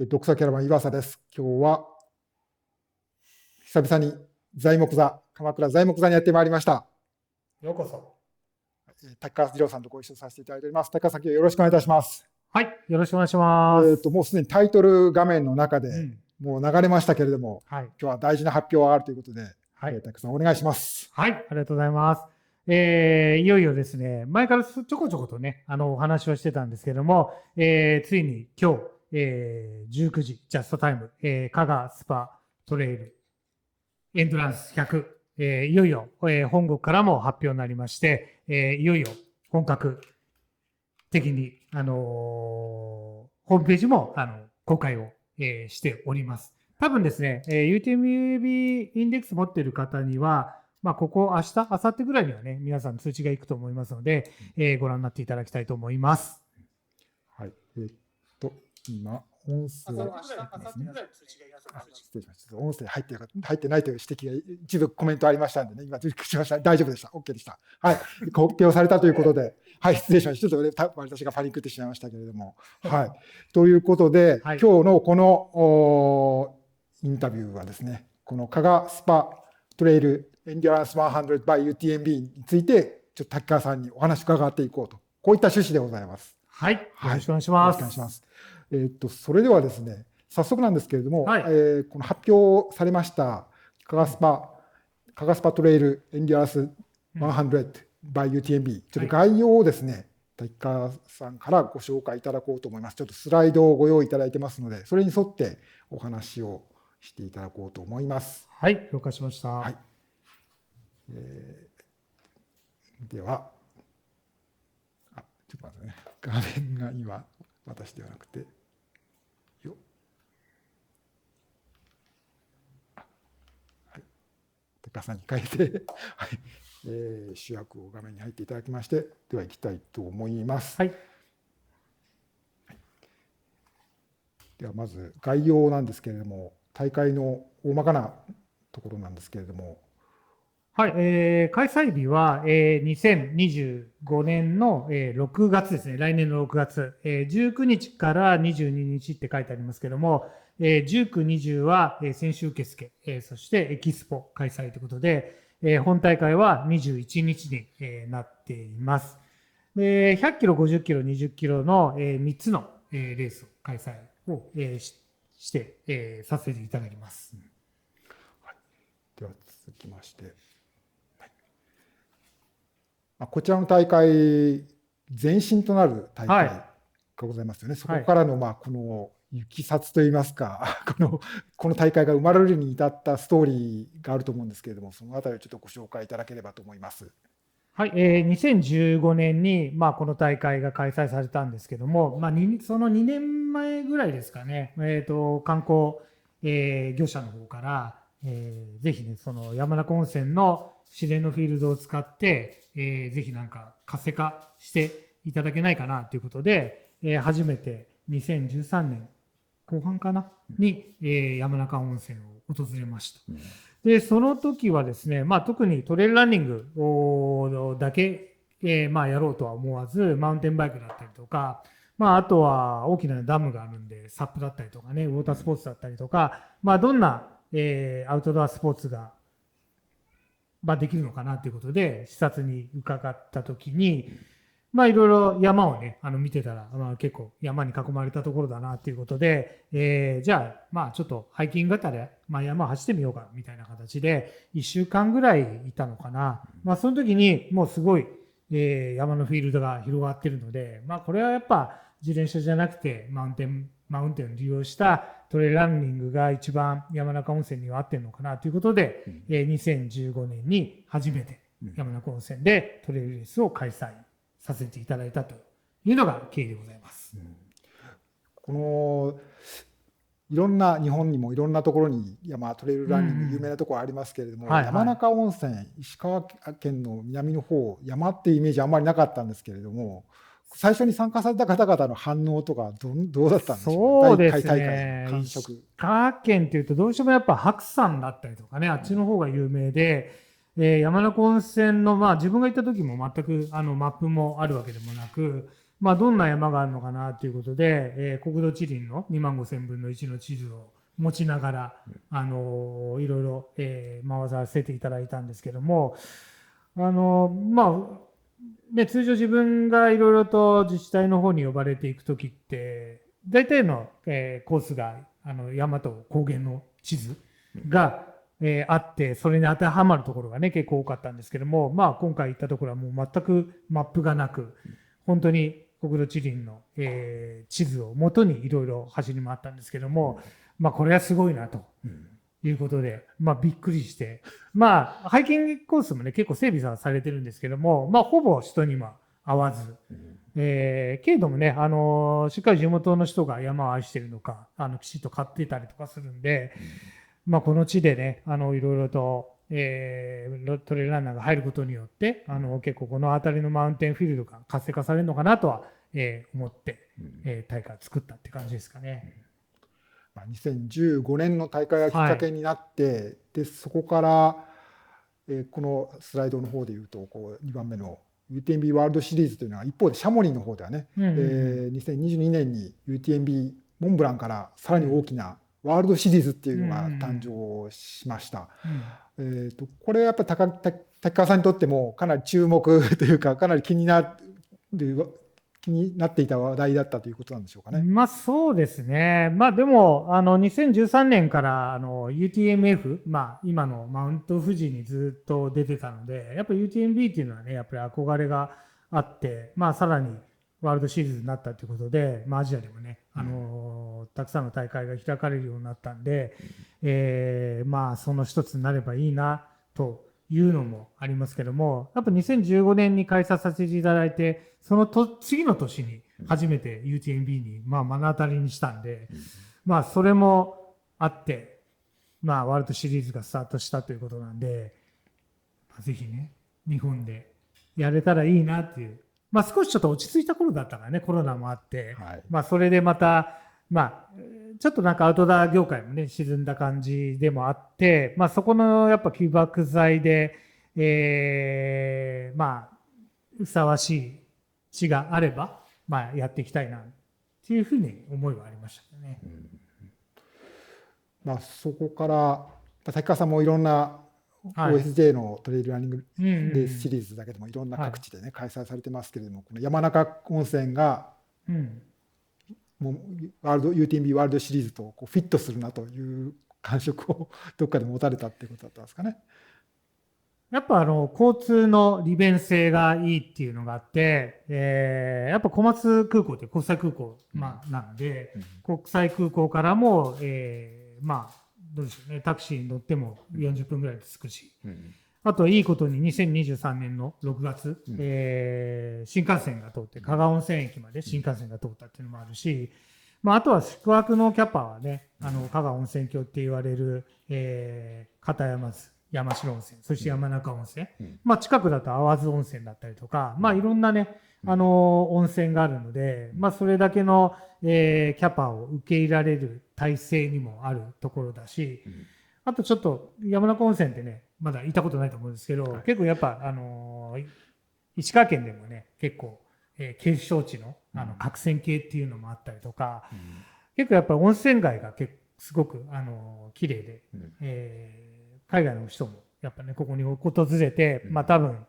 読者キャラバン岩佐です。今日は久々に材木座、鎌倉材木座にやってまいりました。ようこそ。高橋二郎さんとご一緒させていただいております。高橋さん、よろしくお願いいたします。はい、よろしくお願いします。もうすでにタイトル画面の中でもう流れましたけれども、はい、今日は大事な発表があるということで、はい、高橋さんお願いします。はい、ありがとうございます。いよいよですね、前からちょこちょことね、お話をしてたんですけども、ついに今日、19時、ジャストタイム、加賀スパトレイル、エントランス100、いよいよ、本国からも発表になりまして、いよいよ本格的に、ホームページも公開を、しております。多分ですね、UTMB インデックス持っている方には、ここ明日、明後日ぐらいにはね、皆さん通知がいくと思いますので、ご覧になっていただきたいと思います。はい。今、音声、失礼しました。音声入ってないという指摘が一部コメントありましたんでね、今、受理しました。大丈夫でした。OK でした。はい。発表されたということで、はい、失礼しました。ちょっと私がパニックってしまいましたけれども。はい。ということで、今日のこのインタビューはですね、この加賀スパトレイルエンデュランス100 by UTMB について、ちょっと滝川さんにお話を伺っていこうと。こういった趣旨でございます。はい。よろしくお願いします。よろしくお願いします。それではですね、早速なんですけれども、はい、この発表されました加賀スパトレイルエンデュランス100 by UTMB、ちょっと概要をですね、滝川さんからご紹介いただこうと思います。ちょっとスライドをご用意いただいてますので、それに沿ってお話をしていただこうと思います。はい、了解しました。はい。では、ちょっと待ってね、画面が今、私ではなくて、高さんに変えて、はい、主役を画面に入っていただきまして、では行きたいと思います。はい。ではまず概要なんですけれども、大会の大まかなところなんですけれども。はい、開催日は、2025年の、6月ですね、来年の6月、19日から22日って書いてありますけども、19、20は、選手受付、そしてエキスポ開催ということで、本大会は21日に、なっています。100キロ、50キロ、20キロの、3つの、レースを開催を、して、させていただきます。はい、では続きまして。こちらの大会、前身となる大会がございますよね。はい、そこからのこのいきさつといいますか、この大会が生まれるに至ったストーリーがあると思うんですけれども、そのあたりをちょっとご紹介いただければと思います。はい、2015年に、この大会が開催されたんですけども、その2年前ぐらいですかね、観光、業者の方から、ぜひね、その山中温泉の自然のフィールドを使って、ぜひなんか活性化していただけないかなということで、初めて2013年後半かなに、山中温泉を訪れました。で、その時はですね、特にトレイルランニングだけ、やろうとは思わず、マウンテンバイクだったりとか、あとは大きなダムがあるんで、サップだったりとかね、ウォータースポーツだったりとか、どんな、アウトドアスポーツができるのかなということで視察に伺った時に、いろいろ山をね見てたら、結構山に囲まれたところだなということで、じゃあちょっとハイキング型で、山を走ってみようかみたいな形で1週間ぐらいいたのかな。その時にもうすごい、山のフィールドが広がってるので、これはやっぱ自転車じゃなくてマウンテンを利用したトレイルランニングが一番山中温泉には合ってるのかなということで、2015年に初めて山中温泉でトレイルレースを開催させていただいたというのが経緯でございます。このいろんな日本にもいろんなところにトレイルランニング有名なところありますけれども、山中温泉、石川県の南の方、山っていうイメージあんまりなかったんですけれども、最初に参加された方々の反応とかどうだったんでしょうか。そうですね。石川県っていうとどうしてもやっぱ白山だったりとかね、あっちの方が有名で、山中温泉の自分が行った時も全くマップもあるわけでもなく、まあ、どんな山があるのかなということで、国土地理院の2万5,000分の1の地図を持ちながら、いろいろ、回させていただいたんですけども、まあ、ね、通常自分がいろいろと自治体の方に呼ばれていくときって、大体の、コースが山と高原の地図が、あって、それに当てはまるところがね、結構多かったんですけども、まあ、今回行ったところはもう全くマップがなく、本当に国土地理院の、地図を元にいろいろ走り回ったんですけども、まあ、これはすごいなということで、まあ、びっくりして、まあ、ハイキングコースもね、結構整備されてるんですけども、まあ、ほぼ人には合わず、けれどもね、しっかり地元の人が山を愛しているのか、きちっと買っていたりとかするんで、まあ、この地でね、いろいろと、トレイルランナーが入ることによって、結構この辺りのマウンテンフィールドが活性化されるのかなとは、思って、大会を作ったって感じですかね。2015年の大会がきっかけになって、でそこから、このスライドの方でいうとこう2番目の UTMB ワールドシリーズというのは一方でシャモニーの方ではね、2022年に UTMB モンブランからさらに大きなワールドシリーズっていうのが誕生しました。これやっぱり滝川さんにとってもかなり注目というかかなり気になっていた話題だったということなんでしょうかね。まあそうですね。まあでも2013年からUTMF、まあ今のマウント富士にずっと出てたので、やっぱり UTMB っていうのはね、やっぱり憧れがあって、まあさらにワールドシリーズになったということで、まあアジアでもね、たくさんの大会が開かれるようになったんで、まあその一つになればいいなというのもありますけども、やっぱ2015年に開催させていただいて、その次の年に初めて UTMB にまあ目の当たりにしたんで、まあそれもあって、まあワールドシリーズがスタートしたということなんで、ぜひね、日本でやれたらいいなっていう、まあ少しちょっと落ち着いた頃だったからね、コロナもあって、まあそれでまた、まあちょっとなんかアウトドア業界もね、沈んだ感じでもあって、まあそこのやっぱ起爆剤で、まあ、ふさわしい地があれば、まあ、やっていきたいなっていうふうに思いはありましたね。まあ、そこから滝川さんもいろんな OSJ のトレイルランニングレースシリーズだけでもいろんな各地でね開催されてますけれども、この山中温泉がもうUTMB ワールドシリーズとこうフィットするなという感触をどっかで持たれたっていうことだったんですかね。やっぱ交通の利便性がいいっていうのがあって、やっぱ小松空港って国際空港、まあ、なんで、国際空港からも、まあどうでしょうね、タクシーに乗っても40分ぐらいで着くし、あといいことに2023年の6月、新幹線が通って加賀温泉駅まで新幹線が通ったっていうのもあるし、まあ、あとは宿泊のキャパはね、加賀温泉郷って言われる、片山津山城温泉、そして山中温泉、まあ、近くだと淡津温泉だったりとか、まあ、いろんなね、温泉があるので、まあ、それだけの、キャパを受け入れられる体制にもあるところだし、あとちょっと山中温泉ってね、まだ行ったことないと思うんですけど、結構やっぱ、石川県でもね、結構、景勝地の角泉系っていうのもあったりとか、結構やっぱ温泉街がすごく綺麗で、海外の人もやっぱねここに訪れて、まあ多分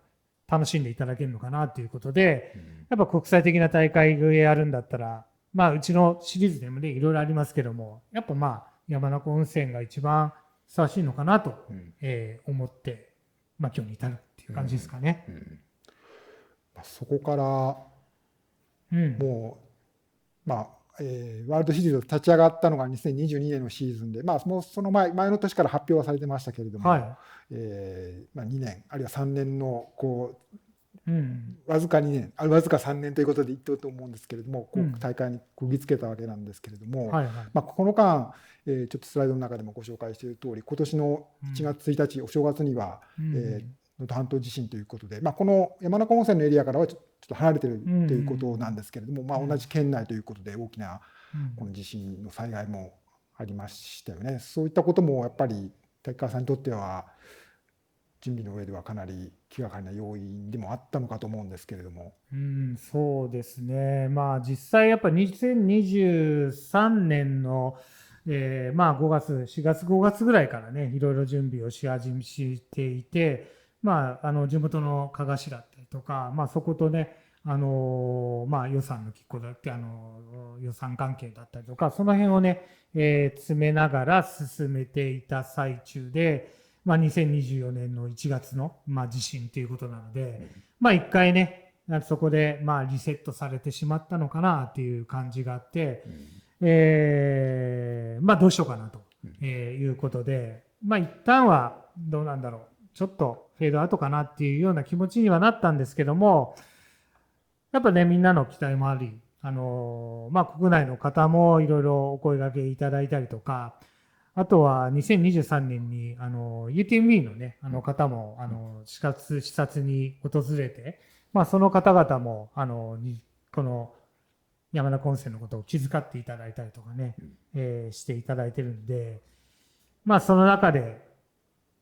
楽しんでいただけるのかなということで、やっぱ国際的な大会をやるんだったら、まあうちのシリーズでもねいろいろありますけども、やっぱまあ山中温泉が一番ふさわしいのかなと、思って、まあ今日に至るっていう感じですかね。そこからもうまあワールドシリーズ立ち上がったのが2022年のシーズンで、まあ、もうその前の年から発表はされてましたけれども、まあ、2年あるいは3年のこう、わずか2年わずか3年ということで言ってると思うんですけれども、こう大会にこぎつけたわけなんですけれども、まあ、この間、ちょっとスライドの中でもご紹介している通り、今年の1月1日、お正月には、能登半島地震ということで、まあ、この山中温泉のエリアからはちょっと離れているということなんですけれども、まあ、同じ県内ということで大きなこの地震の災害もありましたよね。そういったこともやっぱり滝川さんにとっては準備の上ではかなり気がかりな要因でもあったのかと思うんですけれども。そうですね。まあ実際やっぱ2023年の、まあ4月5月ぐらいからね、いろいろ準備をしていて、まあ地元の加賀市だったりとか、まあそことね、まあ予算の拮抗だって予算関係だったりとか、その辺をね、詰めながら進めていた最中で、まあ2024年の1月の、まあ、地震ということなので、まあ一回ね、そこでまあリセットされてしまったのかなっていう感じがあって、まあどうしようかなということで、まあ一旦はどうなんだろう、ちょっとフェードアウトかなっていうような気持ちにはなったんですけども、やっぱね、みんなの期待もあり、まあ国内の方もいろいろお声掛けいただいたりとか、あとは2023年にUTMB のね、方も視察に訪れて、まあその方々もこの山田昆生のことを気遣っていただいたりとかね、していただいてるんで、まあその中で、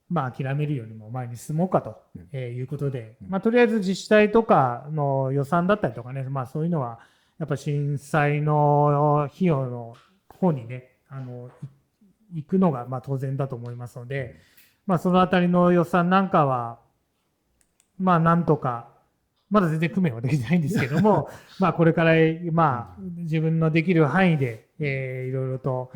まあ諦めるよりも前に進もうかということで、まあとりあえず自治体とかの予算だったりとかね、まあそういうのはやっぱ震災の費用の方にね、行くのがまあ当然だと思いますので、まあそのあたりの予算なんかは、まあなんとか、まだ全然工面はできてないんですけども、まあこれからまあ自分のできる範囲でいろいろと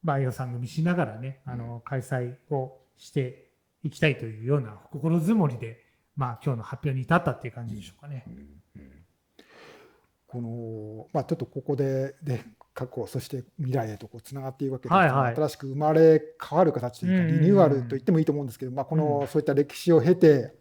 まあ予算組みしながらね、開催をしていきたいというような心づもりで、まあ今日の発表に至ったっていう感じでしょうかね。まあちょっとここで過去そして未来へとつながっていくわけですけど、新しく生まれ変わる形というかリニューアルと言ってもいいと思うんですけど、まあそういった歴史を経て、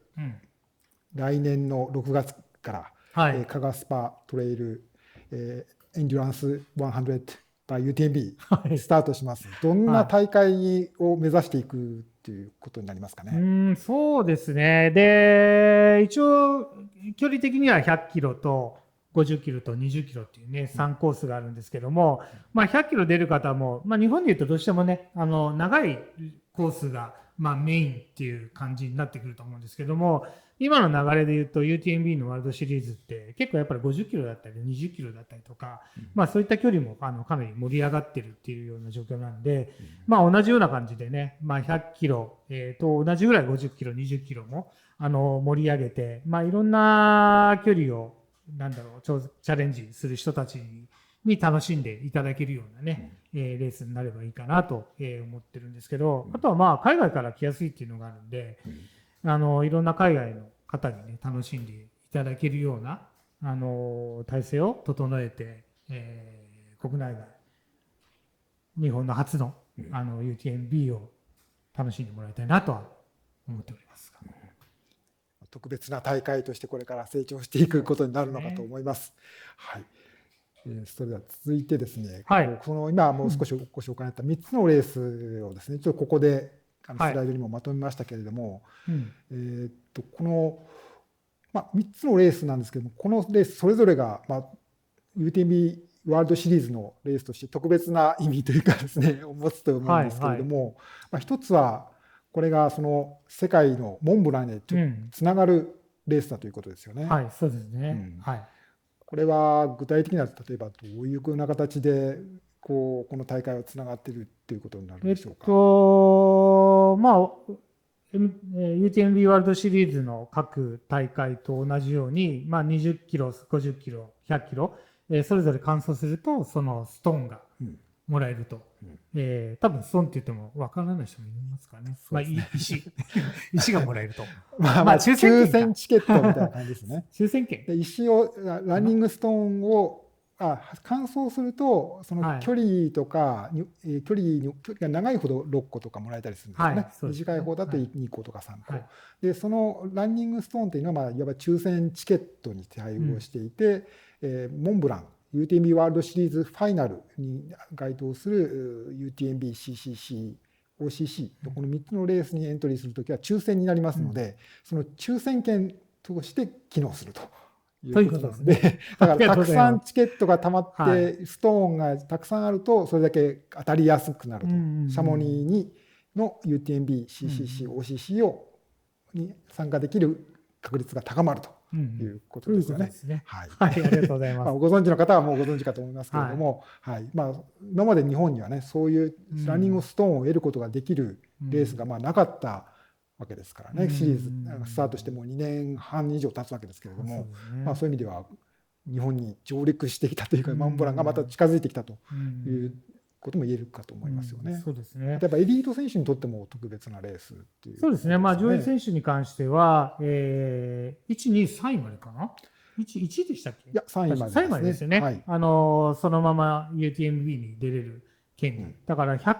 来年の6月から、加賀スパトレイル、エンデュランス100 by UTMB スタートします。どんな大会を目指していくということになりますかね。そうですね。で、一応距離的には100キロと50キロと20キロっていうね、3コースがあるんですけども、まあ100キロ出る方も、まあ日本で言うとどうしてもね、長いコースがまあメインっていう感じになってくると思うんですけども、今の流れで言うと UTMB のワールドシリーズって結構やっぱり50キロだったり20キロだったりとか、まあそういった距離もかなり盛り上がってるっていうような状況なんで、まあ同じような感じでね、まあ100キロ、と同じぐらい50キロ、20キロも盛り上げて、まあいろんな距離をチャレンジする人たちに楽しんでいただけるようなね、レースになればいいかなと思ってるんですけど、あとはまあ海外から来やすいっていうのがあるんで、いろんな海外の方にね、楽しんでいただけるような、体制を整えて、国内外、日本の初の、UTMB を楽しんでもらいたいなとは思っております。特別な大会としてこれから成長していくことになるのかと思います。はい。それでは続いてですね、今もう少しご紹介あった3つのレースをですね、ちょっとここでスライドにもまとめましたけれども、この、3つのレースなんですけども、このレースそれぞれが、UTMB ワールドシリーズのレースとして特別な意味というかですね、を持つと思うんですけれども、一つはこれがその世界のモンブランへつながるレースだということですよね。はい、そうですね。これは具体的には例えばどういうふうな形でこの大会はつながっているということになるんでしょうか。UTMB ワールドシリーズの各大会と同じように、20キロ、50キロ、100キロ、それぞれ完走するとそのストーンがもらえると。多分ストーンって言っても分からない人もいますからね。石がもらえると。抽選チケットみたいな感じですね。抽選券。石を、ランニングストーンを完走すると、その距離とか、距離が長いほど6個とかもらえたりするんですよね。短い方だと2個とか3個。で、そのランニングストーンっていうのは、いわば抽選チケットに対応していて、モンブラン、UTMB ワールドシリーズファイナルに該当する UTMB、CCC、OCC とこの3つのレースにエントリーするときは抽選になりますので、その抽選券として機能するということなので、だからたくさんチケットがたまってストーンがたくさんあるとそれだけ当たりやすくなると。シャモニーの UTMB、CCC、OCC をに参加できる確率が高まるということですよね。はい、ありがとうございます。ご存知の方はもうご存知かと思いますけれども、今まで日本にはね、そういうランニングストーンを得ることができるレースがなかったわけですからね、シリーズスタートしてもう2年半以上経つわけですけれども、そういう意味では日本に上陸してきたというか、モンブランがまた近づいてきたということも言えるかと思いますよね。そうですね。例えばエリート選手にとっても特別なレースっていう、そうですね。上位選手に関しては、1、2、3位までかな。1でしたっけ？いや、3位までですね。3位までですよね。はい、そのまま UTMB に出れる権利。だから100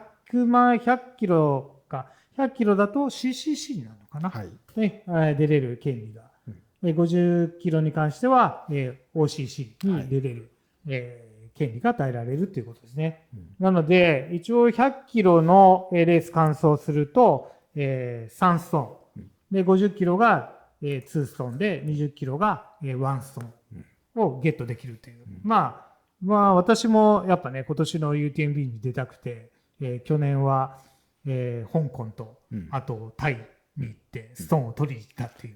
キロか、100キロだと CCC になるのかな。はい、で出れる権利が。50キロに関しては、OCC に出れる、権利が与えられるということですね。なので、一応100キロのレース完走すると、3ストーン。で、50キロが2ストーンで、20キロが1ストーンをゲットできるという。私もやっぱね、今年の UTMB に出たくて、去年は、香港と、あとタイに行って、ストーンを取りに行ったっていう。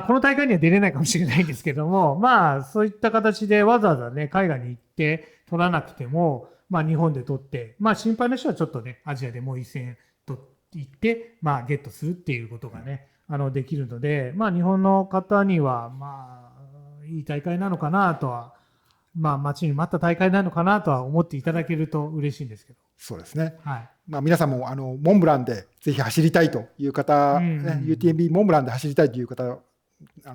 この大会には出れないかもしれないんですけども、そういった形でわざわざね、海外に行って取らなくても、日本で取って、心配な人はちょっとね、アジアでもう一戦取っていって、ゲットするっていうことがね、できるので、日本の方には、いい大会なのかなとは、待ちに待った大会なのかなとは思っていただけると嬉しいんですけど。そうですね。はい。皆さんもモンブランでぜひ走りたいという方、UTMB モンブランで走りたいという方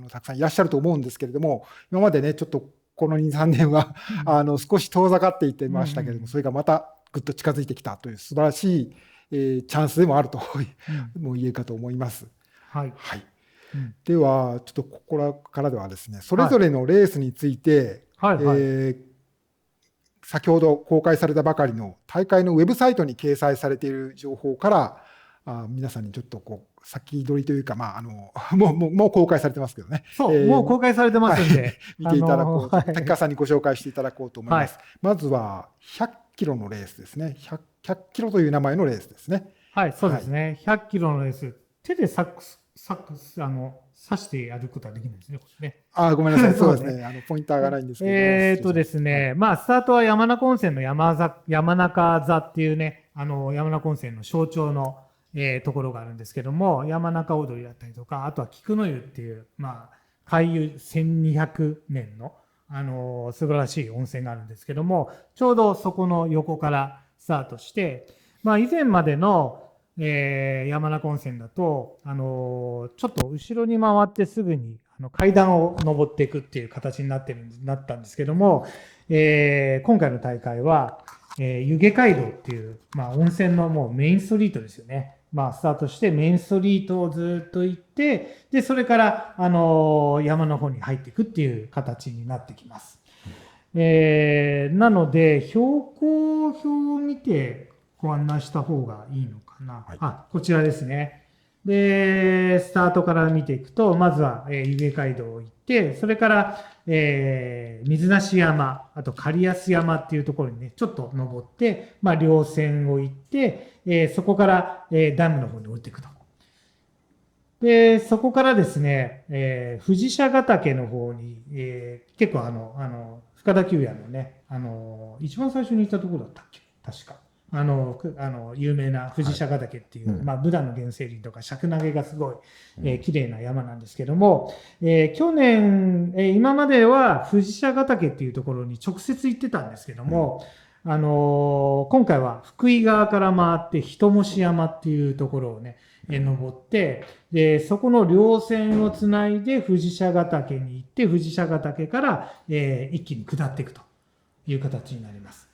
たくさんいらっしゃると思うんですけれども、今までねちょっとこの2、3年は、少し遠ざかっていってましたけれども、それがまたぐっと近づいてきたという素晴らしい、チャンスでもあるとも言えるかと思います。はい。はい。ではちょっとここからではですね、それぞれのレースについて、先ほど公開されたばかりの大会のウェブサイトに掲載されている情報から皆さんにちょっと先取りというか、もう公開されてますけどね。そう、もう公開されてますんで。見ていただこうと、滝川さんにご紹介していただこうと思います。まずは100キロのレースですね。100キロという名前のレースですね。はい、そうですね。100キロのレース。手で刺してやることはできないですね、これね。ごめんなさい。そうですね。ポインターがないんですけど。ですね、スタートは山中温泉の山中座っていうね、山中温泉の象徴の、ところがあるんですけども、山中踊りだったりとか、あとは菊の湯っていう、海湯1200年の、素晴らしい温泉があるんですけども、ちょうどそこの横からスタートして、以前までの山中温泉だと、ちょっと後ろに回ってすぐに階段を登っていくっていう形になったんですけども、今回の大会は、湯気街道っていう、温泉のもうメインストリートですよね。スタートしてメインストリートをずっと行って、で、それから、山の方に入っていくっていう形になってきます。なので、標高表を見てご案内した方がいいのかな。こちらですね。で、スタートから見ていくと、まずは、湯気街道を行って、それから、水無山、あと刈安山っていうところにね、ちょっと登って、稜線を行って、そこから、ダムの方に降りていくと。で、そこからですね、藤舎ヶ岳の方に、結構深田久也のね、一番最初に行ったところだったっけ？確か。有名な藤舎ヶ岳っていう、ブダの原生林とか尺投げがすごい、綺麗な山なんですけども、去年、今までは藤舎ヶ岳っていうところに直接行ってたんですけども、今回は福井側から回って人吉山っていうところをね、登って、で、そこの稜線をつないで藤舎ヶ岳に行って、藤舎ヶ岳から、一気に下っていくという形になります。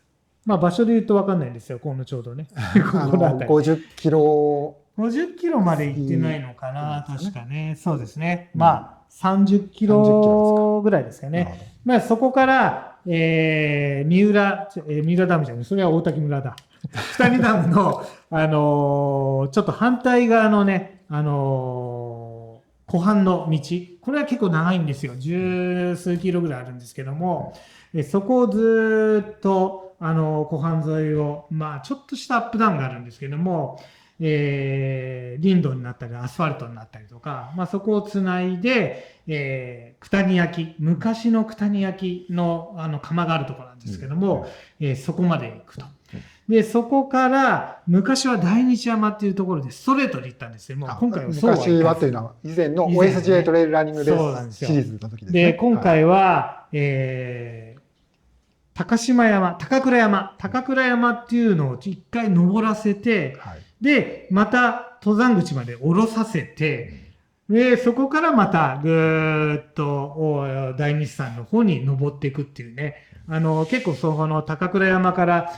場所で言うと分かんないんですよ、このちょうどね。50キロ。50キロまで行ってないのかな、確かね。そうですね。30キロぐらいですかね。そこから、三浦ダムじゃない、それは大滝村だ。二見ダムの、ちょっと反対側のね、湖畔の道。これは結構長いんですよ。十数キロぐらいあるんですけども、そこをずっと、湖畔沿いを、ちょっとしたアップダウンがあるんですけども、林道になったりアスファルトになったりとか、まあ、そこをつないで、九谷焼、昔の九谷焼の窯があるところなんですけども、そこまで行くと。で、そこから昔は大日山っていうところでストレートで行ったんですけども、今回はそうはいかず。昔はというのは以前の OSJ トレイルランニングレースシリーズの時ですね。で、今回は、高倉山っていうのを一回登らせて、で、また登山口まで下ろさせて、で、そこからまたぐーっと大日山の方に登っていくっていうね、結構その高倉山から、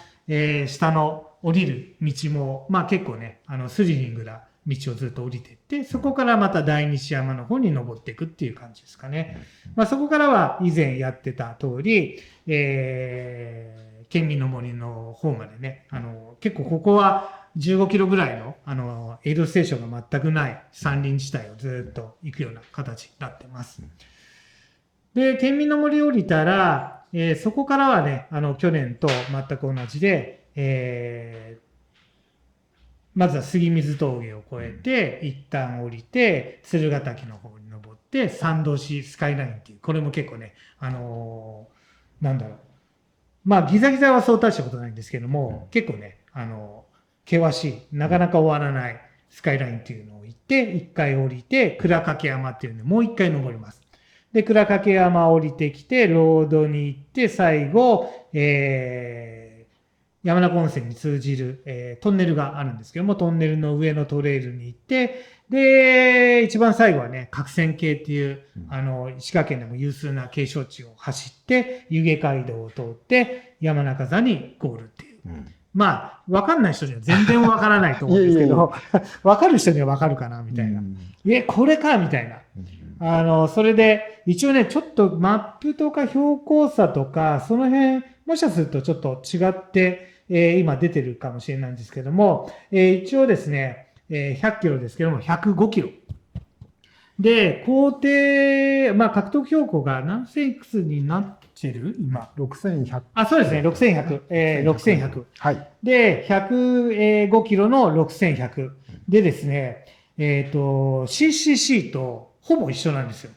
下の降りる道も、まあ結構ね、スリリングな道をずっと降りていって、そこからまた大日山の方に登っていくっていう感じですかね。まあそこからは以前やってた通り、県民の森の方までね、結構ここは15キロぐらいの、エイドステーションが全くない山林地帯をずっと行くような形になってます。で、県民の森降りたら、そこからはね、去年と全く同じで、まずは杉水峠を越えて、一旦降りて、敦賀岳の方に登って、参道市スカイラインっていう、これも結構ね、なんだろう。まあ、ギザギザはそう大したことないんですけども、結構ね、険しい、なかなか終わらないスカイラインっていうのを行って、一回降りて、倉掛山っていうのをもう一回登ります。で、倉掛山降りてきて、ロードに行って、最後、山中温泉に通じる、トンネルがあるんですけども、トンネルの上のトレイルに行って、で、一番最後はね、角仙渓っていう、石川県でも有数な景勝地を走って、湯気街道を通って、山中座にゴールっていう。まあ、わかんない人には全然わからないと思うんですけど、わかる人にはわかるかな、みたいな。これか、みたいな。それで、一応ね、ちょっとマップとか標高差とか、その辺、もしかするとちょっと違って、今出てるかもしれないんですけども、一応ですね、100キロですけども、105キロ。で、高低、まあ、獲得標高が何千いくつになってる今。6100。あ、そうですね、6100。6100。はい。で、105キロの6100。でですね、CCC とほぼ一緒なんですよ。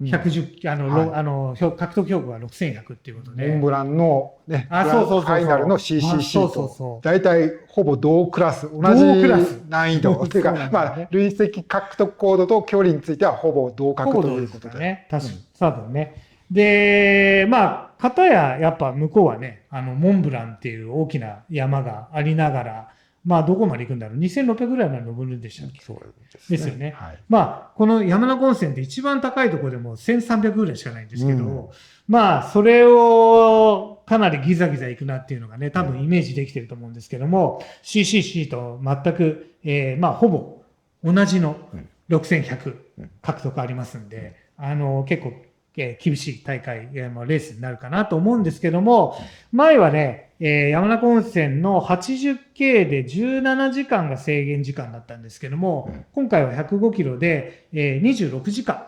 110、獲得標高が6100っていうことで。モンブランのね、ファイナルの CCC と、大体ほぼ同クラス、同じ難易度。というか、まあ、累積獲得高度と距離についてはほぼ同格ということで。ね。確かに。多分ね。で、まあ、片ややっぱ向こうはね、モンブランっていう大きな山がありながら、まあ、どこまで行くんだろう。2600ぐらいまで登るんでしたっけ？そうですよね。はい、まあ、この山中温泉って一番高いところでも1300ぐらいしかないんですけど、まあ、それをかなりギザギザ行くなっていうのがね、多分イメージできてると思うんですけども、CCC と全く、まあ、ほぼ同じの6100獲得ありますんで、結構、厳しい大会、レースになるかなと思うんですけども、前はね、山中温泉の 80K で17時間が制限時間だったんですけども、今回は105キロで、26時間。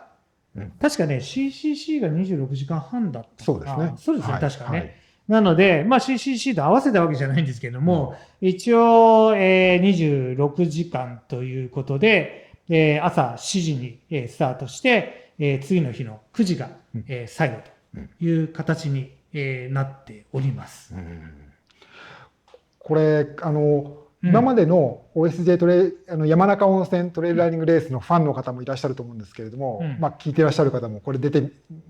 確かね、CCC が26時間半だった。そうですね。そうですね、確かね。なので、まあ CCC と合わせたわけじゃないんですけども、一応、26時間ということで、朝7時に、スタートして、次の日の9時が、最後という形に、なっております。これ今までの OSJ 山中温泉トレイルランニングレースのファンの方もいらっしゃると思うんですけれども、まあ聞いてらっしゃる方もこれ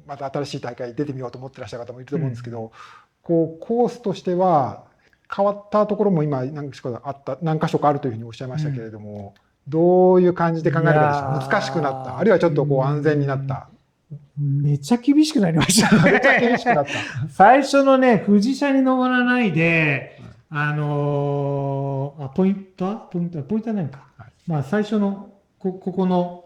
また新しい大会出てみようと思ってらっしゃる方もいると思うんですけど、こうコースとしては変わったところも今何箇所かあるというふうにおっしゃいましたけれども、どういう感じで考えればいいでしょう？難しくなった、あるいはちょっと安全になった。めっちゃ厳しくなりましたね。めっちゃ厳しくなった。最初のね、富士車に登らないで、ポインターないか。まあ、最初の、ここの、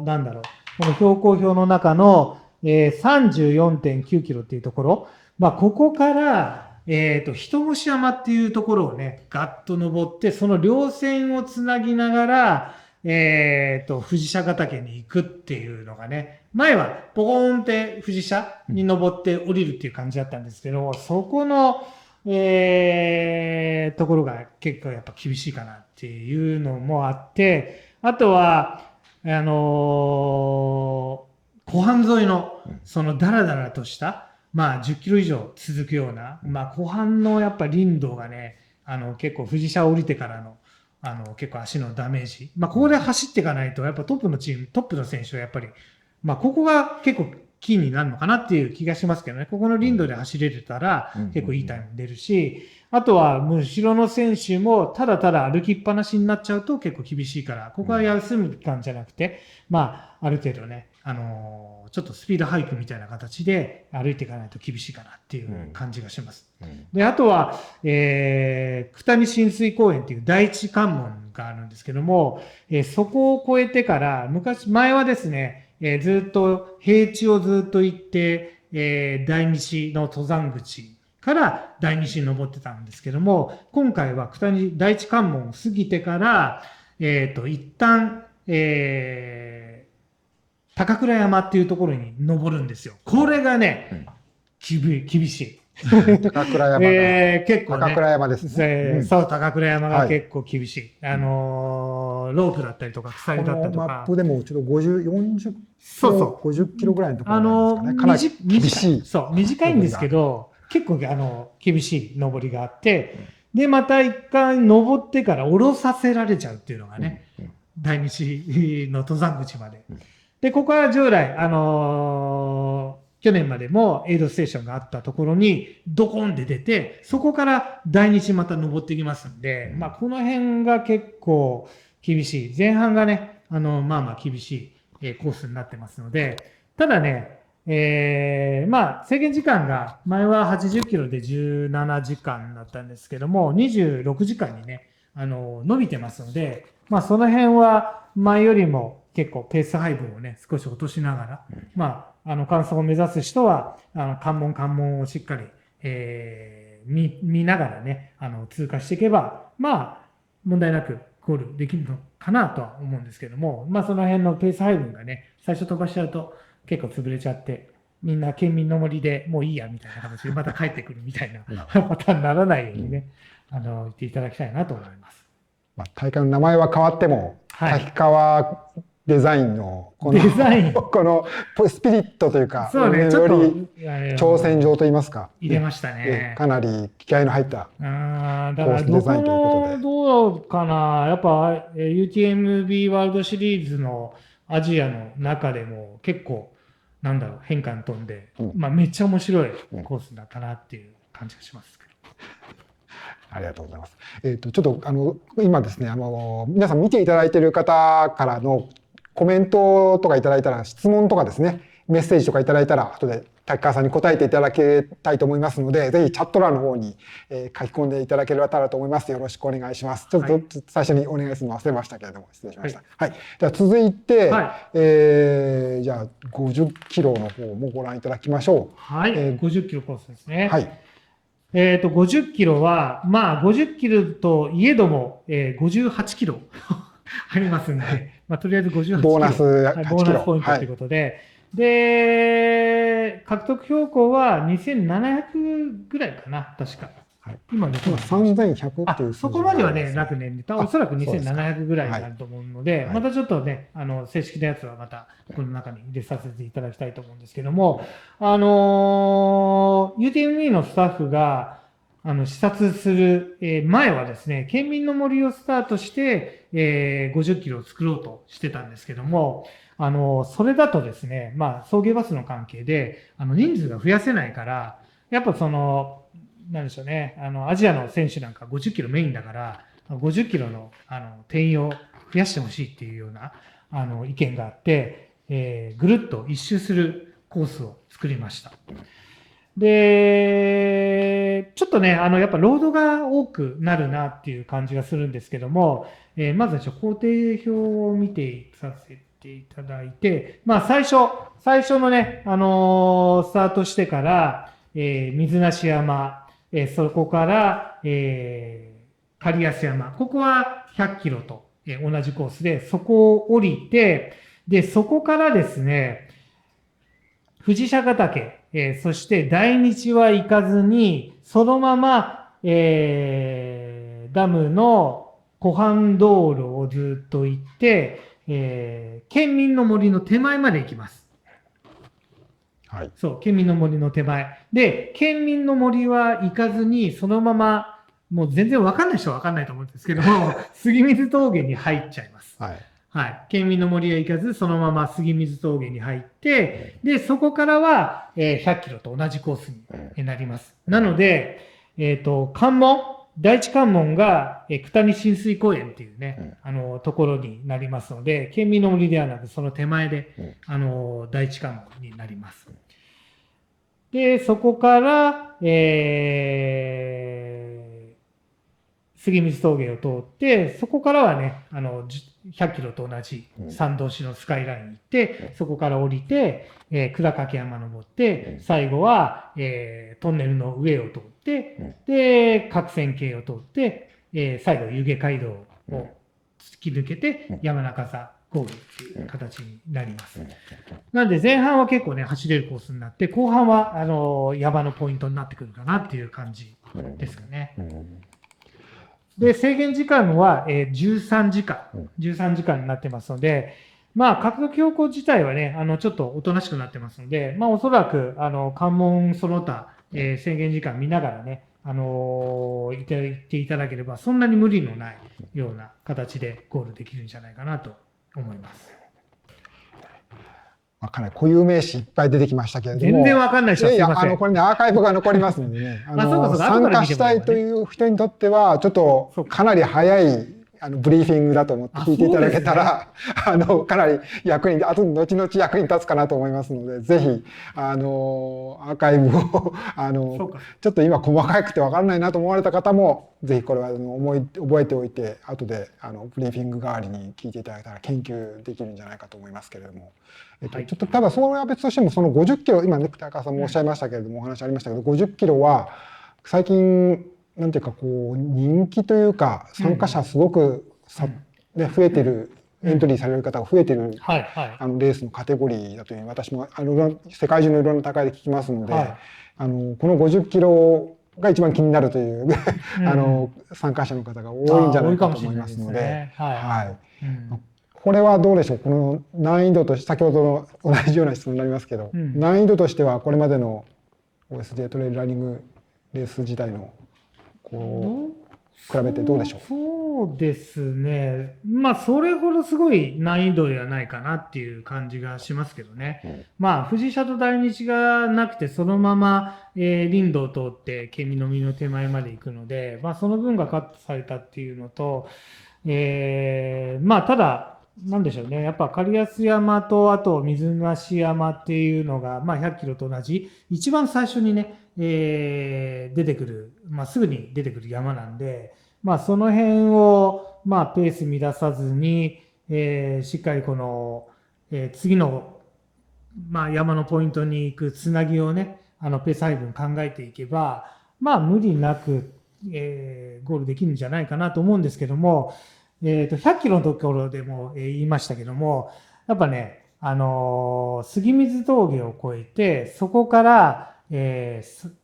なんだろう、この標高表の中の、34.9 キロっていうところ、まあ、ここから、人越山っていうところをね、ガッと登って、その稜線をつなぎながら、富士車ヶ岳に行くっていうのがね、前はポコーンって富士車に登って降りるっていう感じだったんですけど、そこの、ところが結構やっぱ厳しいかなっていうのもあって、あとは、湖畔沿いの、そのダラダラとした、まあ10キロ以上続くような、まあ湖畔のやっぱ林道がね、結構藤沢降りてからの、結構足のダメージ。まあここで走っていかないと、やっぱトップのチーム、トップの選手はやっぱり、まあここが結構キーになるのかなっていう気がしますけどね。ここの林道で走れたら結構いいタイム出るし、あとは後ろの選手もただただ歩きっぱなしになっちゃうと結構厳しいから、ここは休む期間じゃなくて、まあある程度ね、ちょっとスピードハイクみたいな形で歩いていかないと厳しいかなっていう感じがします。で、あとは、九谷親水公園っていう第一関門があるんですけども、そこを越えてから、前はですね、ずっと平地をずっと行って、第二の登山口から第二に登ってたんですけども、今回は第一関門を過ぎてから、一旦、高倉山っていうところに登るんですよ。これがね、厳しい。高倉山が、結構ね、高倉山ですね。そう、高倉山が結構厳しい。ロープだったりとか、鎖だったりとか。マップでもちょっと40そう50キロぐらいのところなんですかね。かなり厳しい。そう、短いんですけど、結構厳しい登りがあって、で、また一回登ってから下ろさせられちゃうっていうのがね、第二の登山口まで。で、ここは従来、去年までもエイドステーションがあったところにドコンで出て、そこから第二また登ってきますんで、まあこの辺が結構厳しい。前半がね、まあまあ厳しいコースになってますので、ただね、まあ制限時間が前は80キロで17時間だったんですけども、26時間にね、伸びてますので、まあその辺は前よりも結構ペース配分をね、少し落としながら、まあ、完走を目指す人は、関門をしっかり、見ながらね、通過していけば、まあ、問題なくゴールできるのかなとは思うんですけども、まあ、その辺のペース配分がね、最初飛ばしちゃうと結構潰れちゃって、みんな県民の森でもういいやみたいな形でまた帰ってくるみたいなパターンにならないようにね、言っていただきたいなと思います。まあ、大会の名前は変わっても、滝川デザインのこのスピリットというか、そうね、より挑戦状といいますか、入れましたね。かなり気合の入ったコースデザインということで。どうかな、やっぱ UTMB ワールドシリーズのアジアの中でも結構なんだろう変化に富んで、まあめっちゃ面白いコースだったなっていう感じがします。ありがとうございます。ちょっと今ですね皆さん見ていただいている方からのコメントとかいただいたら、質問とかですね、メッセージとかいただいたら、後で滝川さんに答えていただきたいと思いますので、ぜひチャット欄の方に書き込んでいただければと思います。よろしくお願いします。ちょっと最初にお願いするの忘れましたけれども、失礼しました。はい。では続いて、じゃあ50キロの方もご覧いただきましょう。はい。50キロコースですね。はい。50キロは、まあ50キロといえども、58キロありますんで、まあ、とりあえず58キロ。ボーナス8キロ。ボーナスポイントということで、で、獲得標高は2700ぐらいかな、確か。今3100っていうそこまではね、なくね、おそらく2700ぐらいになると思うので、またちょっとね、正式なやつはまたこの中に入れさせていただきたいと思うんですけども、UTMB のスタッフが、視察する前はですね、県民の森をスタートして、50キロを作ろうとしてたんですけども、それだとですね、まあ、送迎バスの関係で、人数が増やせないから、やっぱなんでしょうね、アジアの選手なんか50キロメインだから、50キロの、定員を増やしてほしいっていうような、意見があって、ぐるっと一周するコースを作りました。で、ちょっとね、やっぱロードが多くなるなっていう感じがするんですけども、まず工程表を見てさせていただいて、まあ最初のね、スタートしてから、水無山、そこから、刈安山。ここは100キロと、同じコースで、そこを降りて、で、そこからですね、藤釈岳、そして大日は行かずに、そのまま、ダムの湖畔道路をずっと行って、県民の森の手前まで行きます。はい。そう、県民の森の手前。で、県民の森は行かずに、そのまま、もう全然わかんない人はわかんないと思うんですけども、杉水峠に入っちゃいます。はい。はい。県民の森へ行かず、そのまま杉水峠に入って、で、そこからは、100キロと同じコースになります。なので、関門、第一関門が、九谷親水公園っていうね、ところになりますので、県民の森ではなく、その手前で、第一関門になります。で、そこから、杉水峠を通って、そこからはね、100キロと同じ参道市のスカイラインに行って、そこから降りて、倉掛山登って、最後は、トンネルの上を通って、で、各線系を通って、最後、湯気街道を突き抜けて、山中座ゴールっていう形になります。なので、前半は結構ね、走れるコースになって、後半は、山のポイントになってくるかなっていう感じですかね。で、制限時間は、13時間になってますので、まあ、獲得標高自体はね、ちょっとおとなしくなってますので、まあ、おそらく、関門その他、制限時間見ながらね、行っていただければ、そんなに無理のないような形でゴールできるんじゃないかなと思います。かなり固有名詞いっぱい出てきましたけれども。全然わかんない人はすいません。これね、アーカイブが残りますのでね。そうか参加したいという人にとっては、ちょっとかなり早いブリーフィングだと思って聞いていただけたら、かなり後々役に立つかなと思いますので、ぜひ、アーカイブを、ちょっと今細かくてわからないなと思われた方も、ぜひこれは覚えておいて、後でブリーフィング代わりに聞いていただけたら研究できるんじゃないかと思いますけれども。ちょっとただそれは別としても、その50キロ、今ね、高橋さんもおっしゃいましたけれども、お話ありましたけど、50キロは、最近、なんていうか、人気というか、参加者すごく増えてる、エントリーされる方が増えてる、レースのカテゴリーだというふうに、私も世界中のいろんな大会で聞きますので、この50キロが一番気になるという参加者の方が多いんじゃないかと思いますので、これはどうでしょう。この難易度として、先ほどの同じような質問になりますけど、難易度としてはこれまでの OSJ トレイルランニングレース自体の比べてどうでしょう。そうですね。まあ、それほどすごい難易度ではないかなっていう感じがしますけどね。まあ、藤車と大日がなくて、そのまま、林道を通って県民の森の手前まで行くので、まあ、その分がカットされたっていうのと、まあ、ただ、なんでしょうね。やっぱ狩安山と、あと水無山っていうのが、まあ、100キロと同じ、一番最初にね、出てくる、まあ、すぐに出てくる山なんで、まあ、その辺を、まあ、ペース乱さずに、しっかりこの、次の、まあ、山のポイントに行くつなぎをね、ペース配分考えていけば、まあ、無理なく、ゴールできるんじゃないかなと思うんですけども、100キロのところでも言いましたけども、やっぱね、杉水峠を越えて、そこから、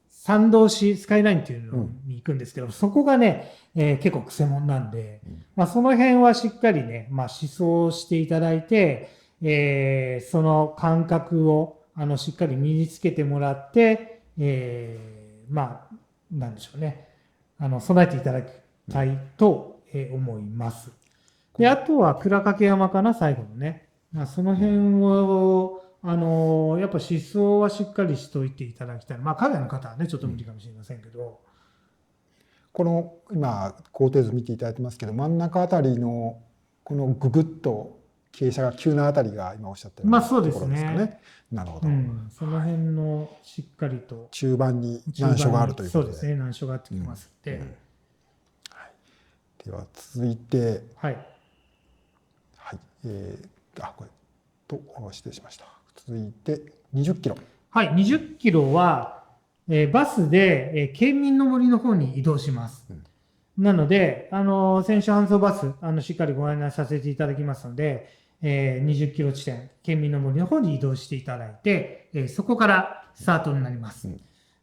参道市スカイラインっていうのに行くんですけど、そこがね、結構くせ者なんで、まあ、その辺はしっかりね、まあ、思想していただいて、その感覚をしっかり身につけてもらって、まあ、なんでしょうね、備えていただきたいと思います。で、あとは倉掛山かな、最後のね。まあ、その辺を、やっぱ思想はしっかりしといていただきたい。まあ、海外の方はね、ちょっと無理かもしれませんけど。この、今、工程図見ていただいてますけど、真ん中あたりの、このぐぐっと傾斜が急なあたりが今おっしゃったようなところですかね。なるほど。その辺のしっかりと。中盤に難所があるということで。そうですね、難所があってきますので。では、続いて、はい。はい。これと、失礼しました。続いて、20キロ。はい、20キロは、バスで、県民の森の方に移動します。なので、選手搬送バス、しっかりご案内させていただきますので、20キロ地点、県民の森の方に移動していただいて、そこからスタートになります。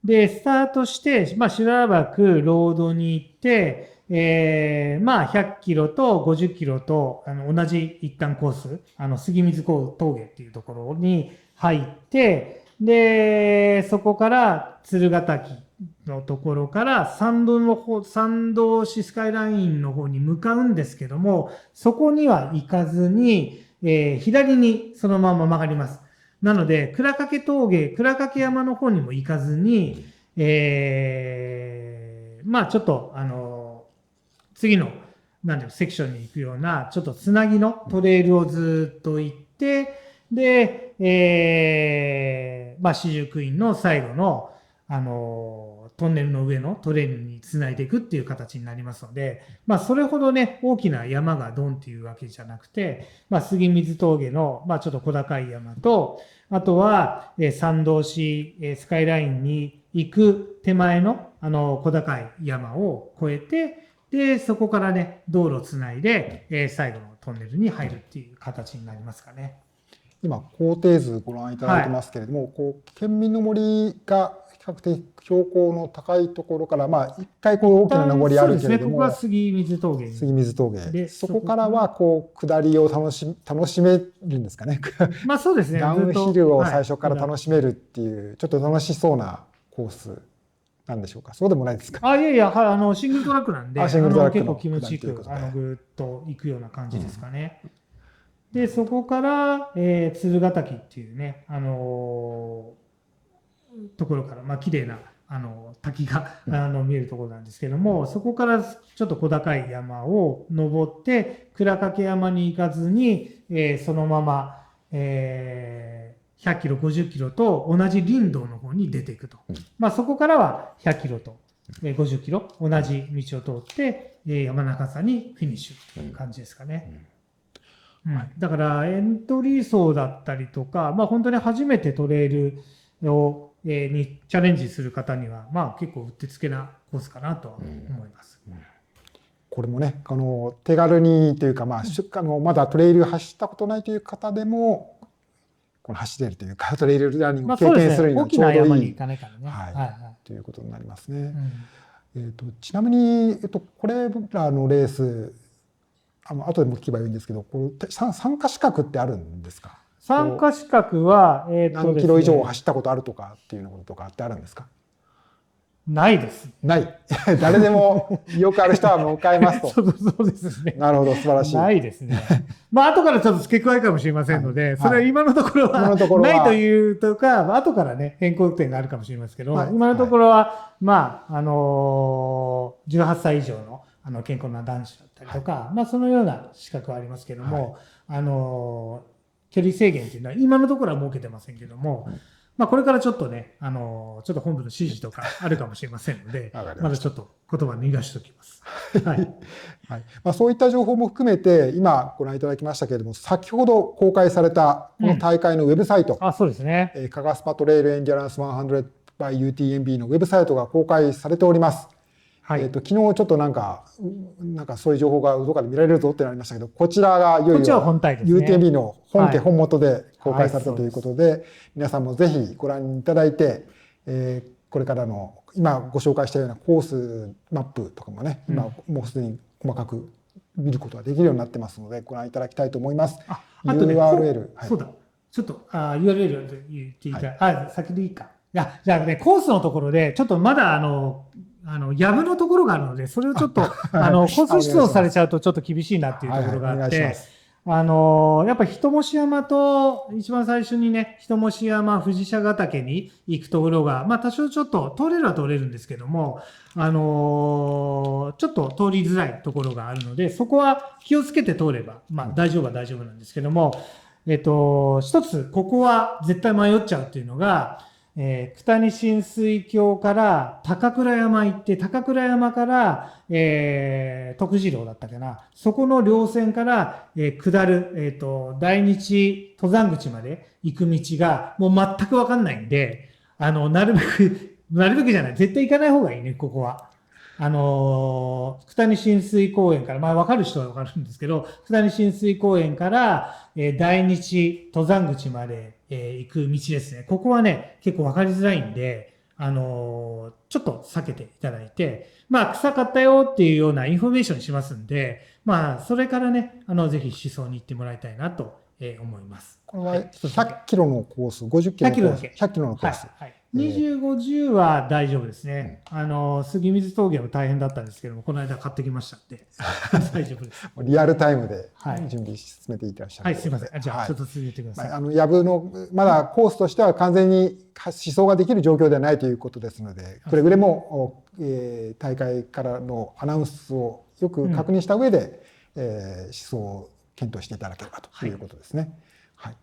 で、スタートして、しばらくロードに行って、100キロと50キロと、同じ一貫コース、杉水峠っていうところに入って、で、そこから鶴ヶ滝のところから参道市スカイラインの方に向かうんですけども、そこには行かずに、左にそのまま曲がります。なので、倉掛山の方にも行かずに、ちょっと、次の、セクションに行くような、ちょっとつなぎのトレイルをずっと行って、で、四十九院の最後の、トンネルの上のトレイルにつないでいくっていう形になりますので、それほどね、大きな山がドンっていうわけじゃなくて、杉水峠の、ちょっと小高い山と、あとは、参道市、スカイラインに行く手前の、小高い山を越えて、で、そこからね、道路をつないで、最後のトンネルに入るっていう形になりますかね。今、工程図ご覧いただいてますけれども、県民の森が比較的標高の高いところから、一回大きな登りあるけれども、ここは杉水峠。杉水峠。で、そこからは下りを楽しめるんですかね。そうですね。ダウンヒルを最初から楽しめるっていう、ちょっと楽しそうなコースなんでしょうか。そうでもないですか。いやいや、シングルトラックなんで、シングルトラック結構気持ちよく、ぐーっと行くような感じですかね。で、そこから、鶴ヶ滝っていうね、ところから、綺麗な、滝が、見えるところなんですけども、そこからちょっと小高い山を登って、倉掛山に行かずに、そのまま、100キロ、50キロと同じ林道の方に出ていくと。そこからは100キロと50キロ、同じ道を通って、山中さんにフィニッシュという感じですかね。だからエントリー層だったりとか、本当に初めてトレイルにチャレンジする方には、結構うってつけなコースかなとは思います。これもね、手軽にというか、まだトレイル走ったことないという方でも、走れるというか、トレイルランニングを経験するにはちょうどいいということになりますね。ちなみに、これらのレース、後でも聞けばいいんですけど、参加資格ってあるんですか？参加資格は、何キロ以上走ったことあるとかっていうのこととかってあるんですか？ないです。ない。誰でもよくある人はもう買えますと。そうですね。なるほど、素晴らしい。ないですね。後からちょっと付け加えかもしれませんので、それは今のところはないというとか、後からね、変更点があるかもしれませんけど、今のところは、18歳以上の健康な男子だったりとか、そのような資格はありますけども、距離制限っていうのは今のところは設けてませんけども、これからちょっとね、ちょっと本部の指示とかあるかもしれませんので、まだちょっと言葉逃がしておきます。そういった情報も含めて、今ご覧いただきましたけれども、先ほど公開されたこの大会のウェブサイト、そうですね。カガスパトレイルエンデュランス100 by UTMB のウェブサイトが公開されております。昨日ちょっとなんかそういう情報がどこかで見られるぞってなりましたけど、こちらがいよいよ UTMB の本元で公開されたということで、皆さんもぜひご覧いただいて、これからの今ご紹介したようなコースマップとかもね、今もうすでに細かく見ることができるようになってますので、ご覧いただきたいと思います。URL、そうだ、ちょっとURL 言っていただいて、先でいいか。じゃあね、コースのところで、ちょっとまだやぶのところがあるので、それをちょっと、コース出動されちゃうとちょっと厳しいなっていうところがあって、やっぱ人吉山と、一番最初にね、人吉山、藤社ヶ岳に行くところが、多少ちょっと通れるは通れるんですけども、ちょっと通りづらいところがあるので、そこは気をつけて通れば、大丈夫は大丈夫なんですけども、一つ、ここは絶対迷っちゃうっていうのが、九谷親水峡から高倉山行って、高倉山から、徳次郎だったかな。そこの稜線から、下る、大日登山口まで行く道がもう全くわかんないんで、なるべくじゃない。絶対行かない方がいいね、ここは。九谷親水公園から、わかる人はわかるんですけど、九谷親水公園から、大日登山口まで、行く道ですね。ここはね、結構わかりづらいんで、ちょっと避けていただいて、まあ、臭かったよっていうようなインフォメーションしますんで、まあ、それからね、ぜひ思想に行ってもらいたいなと思います。これは100キロのコース、50キロのコース、100キロのコース。はい。20、50は大丈夫ですね。杉水峠も大変だったんですけども、この間買ってきましたんで、大丈夫です。リアルタイムで準備進めていらっしゃる。はい、すみません。じゃあ、ちょっと続けてください。やぶの、まだコースとしては完全に思想ができる状況ではないということですので、くれぐれも、大会からのアナウンスをよく確認した上で、思想を検討していただければということですね。はい。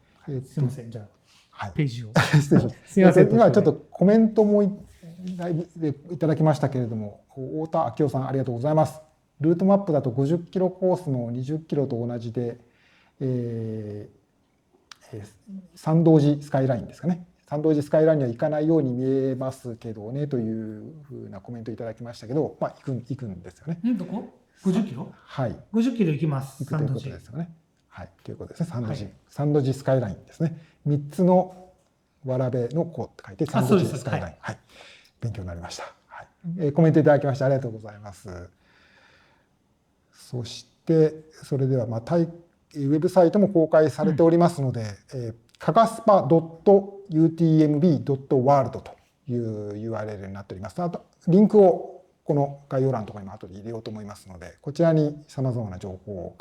すみません。じゃあ、ページを。失礼します。すみません。今ちょっとコメントもいただきましたけれども、太田明夫さんありがとうございます。ルートマップだと50キロコースの20キロと同じで、参道寺スカイラインですかね。参道寺スカイラインには行かないように見えますけどねというふうなコメントいただきましたけど、まあ行くんですよね。どこ？50キロ？はい。50キロ行きます。行くということですよね。はい。ということですね。参道寺スカイラインですね。3つのわらべの子って書いて参道寺スカイライン。はい。勉強になりました。はい。コメントいただきましてありがとうございます。そしてそれではウェブサイトも公開されておりますので、かがすぱ .utmb.world という URL になっております。あとリンクをこの概要欄のところにも後で入れようと思いますので、こちらにさまざまな情報を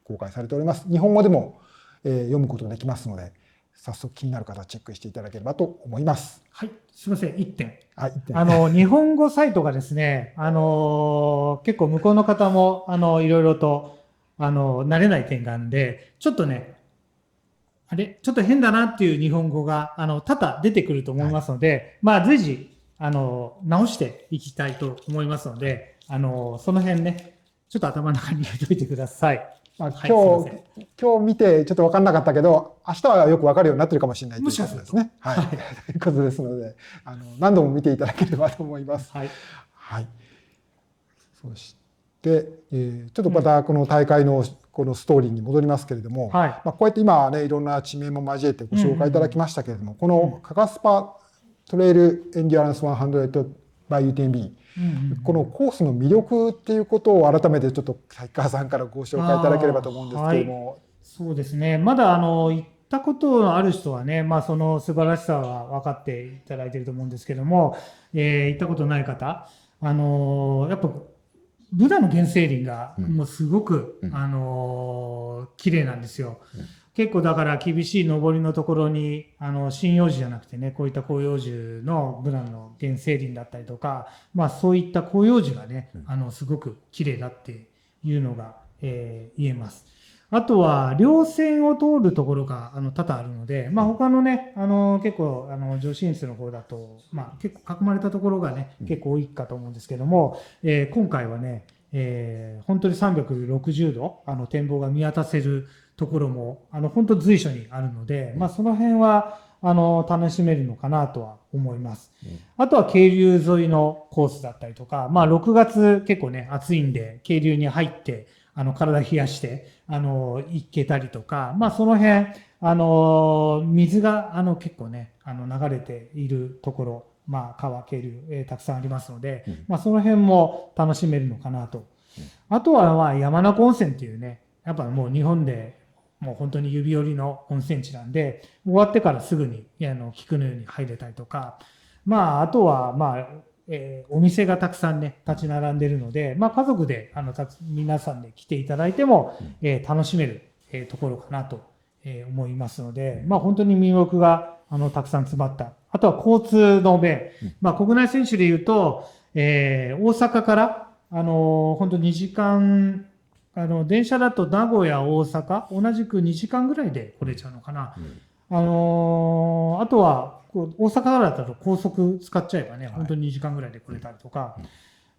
公開されております。日本語でも読むことができますので、早速気になる方はチェックしていただければと思います。はい、すみません、1点。1点。日本語サイトがですね、結構向こうの方もいろいろと慣れない点があるんで、ちょっとね、ちょっと変だなっていう日本語が多々出てくると思いますので、まあ随時直していきたいと思いますので、その辺ね、ちょっと頭の中に入れておいてください。今日見てちょっと分かんなかったけど、明日はよく分かるようになってるかもしれないということですね。はい。ということですので、何度も見ていただければと思います。はい。はい。そして、ちょっとまたこの大会のこのストーリーに戻りますけれども、こうやって今ね、いろんな地名も交えてご紹介いただきましたけれども、このかがすぱトレイルエンデュアランス100 by UTMB、このコースの魅力っていうことを改めてちょっと滝川さんからご紹介いただければと思うんですけれども。そうですね。まだ行ったことのある人はね、まあその素晴らしさは分かっていただいていると思うんですけども、行ったことない方、やっぱブナの原生林がもうすごく、綺麗なんですよ。結構だから厳しい登りのところに針葉樹じゃなくてね、こういった広葉樹のブナの原生林だったりとか、まあそういった広葉樹がね、すごく綺麗だっていうのが、言えます。あとは稜線を通るところが多々あるので、まあ他のね、結構上信越の方だと、まあ結構囲まれたところがね、結構多いかと思うんですけども、今回はね、本当に360度展望が見渡せるところも本当随所にあるので、まあその辺は楽しめるのかなとは思います。あとは渓流沿いのコースだったりとか、まあ6月結構ね暑いんで渓流に入って体冷やして行けたりとか、まあその辺水が結構ね流れているところ、まあ川渓流、たくさんありますので、まあその辺も楽しめるのかなと。あとはまあ山中温泉っていうね、やっぱもう日本でもう本当に指折りの温泉地なんで、終わってからすぐに菊の湯に入れたりとか、まああとはまあお店がたくさんね立ち並んでいるので、まあ家族で皆さんで来ていただいても楽しめるところかなと思いますので、まあ本当に魅力がたくさん詰まった。あとは交通の便、まあ国内選手でいうと、大阪から本当2時間電車だと名古屋、大阪、同じく2時間ぐらいで来れちゃうのかな。あとは、大阪からだと高速使っちゃえばね、本当に2時間ぐらいで来れたりとか、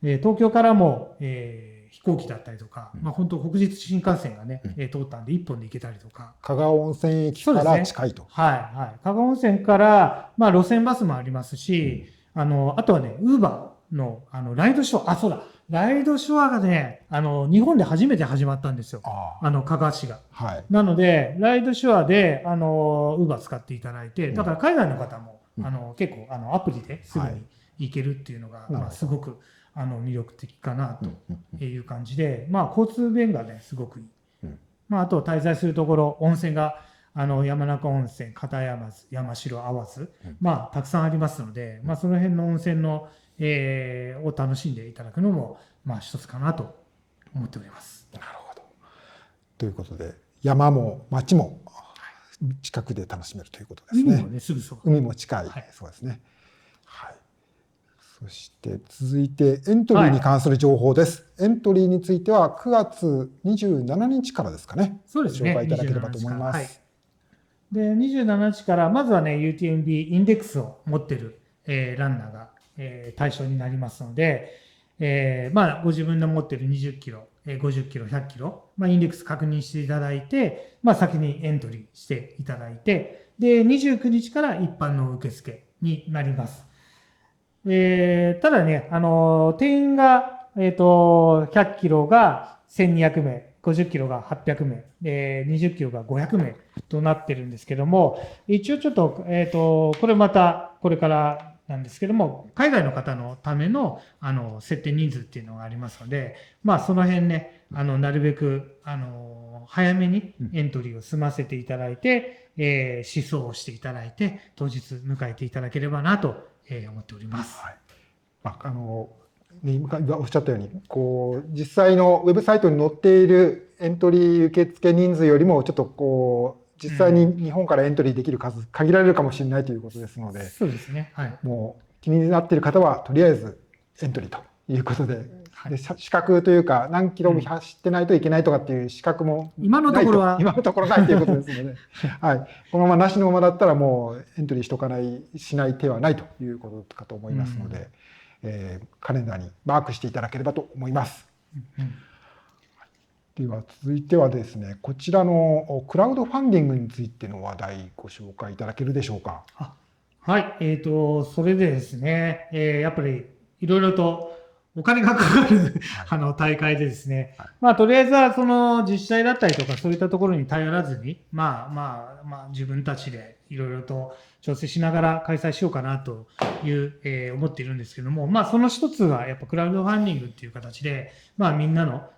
東京からも、飛行機だったりとか、まあ本当北陸新幹線がね、通ったんで1本で行けたりとか。加賀温泉駅から近いと。はい、はい。加賀温泉から、まあ路線バスもありますし、あとはね、ウーバーの、ライドショア、そうだ。ライドショアがね、日本で初めて始まったんですよ。加賀市が。はい。なので、ライドショアで、ウーバー使っていただいて、だから海外の方も、結構、アプリですぐに、行けるっていうのが、ほどすごく魅力的かなうんうんうんという感じで、交通便がねすごくいい。うんあと滞在するところ、温泉が山中温泉、片山津、山代、淡津、たくさんありますので、その辺の温泉の、を楽しんでいただくのも、一つかなと思っております。なるほど。ということで、山も町も近くで楽しめるということですね。海もね、すぐそば。海も近い、はいそうですね。はい。そして続いてエントリーに関する情報です。エントリーについては9月27日からですかね。そうですね。紹介いただければと思いま27日から。す。で、27日から、まずはね、UTMB インデックスを持ってる、ランナーが、対象になりますので、ご自分の持ってる20キロ、50キロ、100キロ、インデックス確認していただいて、先にエントリーしていただいて、で、29日から一般の受付になります。ただね、定員が、100キロが1200名、50キロが800名、20キロが500名となってるんですけども、一応ちょっと、これまた、これからなんですけども、海外の方のための、設定人数っていうのがありますので、その辺ね、なるべく、早めにエントリーを済ませていただいて、試走をしていただいて、当日迎えていただければなと思っております。はい。今おっしゃったように、実際のウェブサイトに載っているエントリー受付人数よりも、ちょっと実際に日本からエントリーできる数、限られるかもしれないということですので、そうですね。はい。もう気になっている方は、とりあえずエントリーということで、で資格というか、何キロも走ってないといけないとかっていう資格も今のところは今のところないということですので、はい、このままなしのままだったら、もうエントリーしない手はないということかと思いますので、カレンダーにマークしていただければと思います。では続いてはですね、こちらのクラウドファンディングについての話題ご紹介いただけるでしょうか。はい、それでですね、やっぱりいろいろとお金がかかる大会でですね、とりあえずはその自治体だったりとかそういったところに頼らずに、自分たちでいろいろと調整しながら開催しようかなという、思っているんですけども、その一つはやっぱクラウドファンディングっていう形で、みんなの、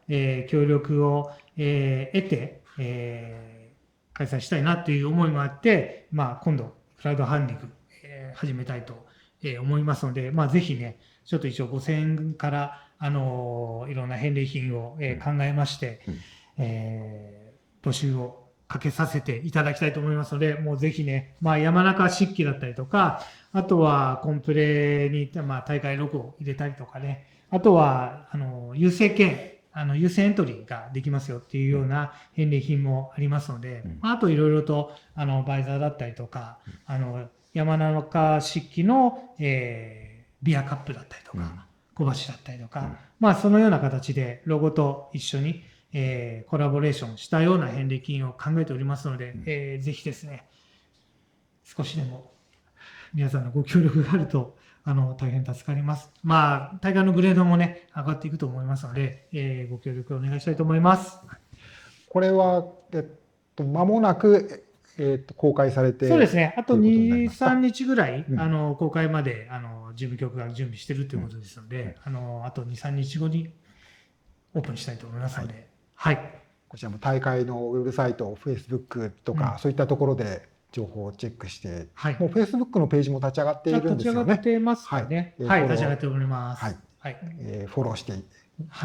協力を、得て、開催したいなという思いもあって、今度クラウドファンディング、始めたいと思いますので、ぜひね、ちょっと一応5000円から、いろんな返礼品を、考えまして、募集をかけさせていただきたいと思いますので、もうぜひね、山中漆器だったりとか、あとはコンプレに、大会ロゴを入れたりとかね、あとは、優先エントリーができますよっていうような返礼品もありますので、あといろいろと、バイザーだったりとか、山中漆器の、ビアカップだったりとか、小箸だったりとか、そのような形でロゴと一緒に、コラボレーションしたような返礼品を考えておりますので、ぜひですね、少しでも皆さんのご協力があると、大変助かります。大会のグレードもね、上がっていくと思いますので、ご協力をお願いしたいと思います。これは、間もなく、公開されて、そうですね。あと2、3日ぐらい、公開まで、事務局が準備しているということですので、あと2、3日後にオープンしたいと思いますので、はい。こちらも大会のウェブサイト、Facebook とか、そういったところで情報をチェックして、もう Facebook のページも立ち上がっているんですよね。立ち上がってますかね。はい、立ち上がっております。はい。フォローして、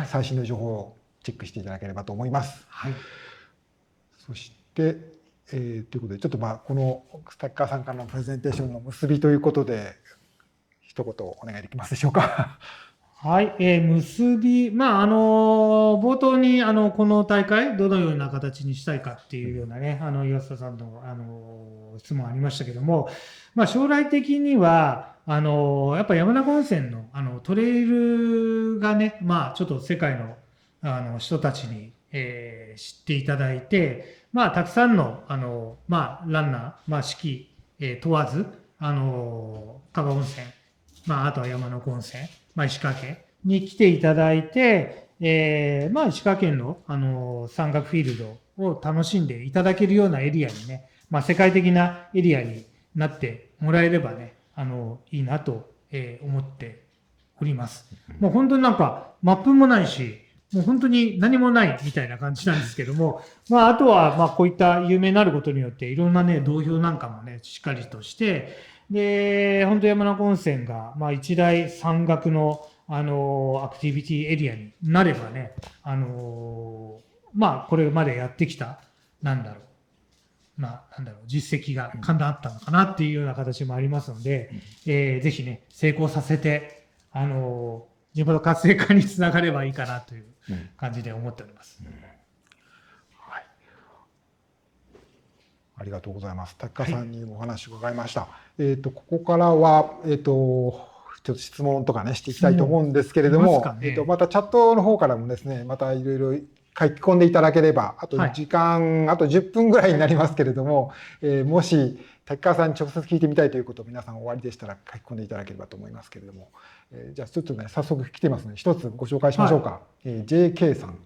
最新の情報をチェックしていただければと思います。はい。そして、ということで、ちょっとこのスタッカーさんからのプレゼンテーションの結びということで、一言お願いできますでしょうか。はい、結び、冒頭にこの大会、どのような形にしたいかっていうようなね、岩下さんの質問ありましたけども、将来的には、やっぱ山中温泉のトレイルがね、ちょっと世界の人たちに、知っていただいて、たくさんのランナー、四季、問わず、加賀温泉、あとは山中温泉、石川県に来ていただいて、石川県の、山岳フィールドを楽しんでいただけるようなエリアにね、世界的なエリアになってもらえればね、いいなと思っております。もう本当になんかマップもないし、もう本当に何もないみたいな感じなんですけども、あとはこういった有名になることによっていろんなね、道標なんかもね、しっかりとして、で、本当山中温泉が、一大山岳の、アクティビティエリアになればね、これまでやってきた、実績が簡単あったのかなっていうような形もありますので、ぜひね、成功させて、地元活性化につながればいいかなという感じで思っております。はい、ありがとうございます。高さんにお話を伺いました。ここからは、ちょっと質問とかね、していきたいと思うんですけれども、またチャットの方からもですね、またいろいろ書き込んでいただければ、あと時間、あと10分ぐらいになりますけれども、もし滝川さんに直接聞いてみたいということを皆さんお終わりでしたら書き込んでいただければと思いますけれども、じゃあちょっとね、早速来てますので、一つご紹介しましょうか。JK さん。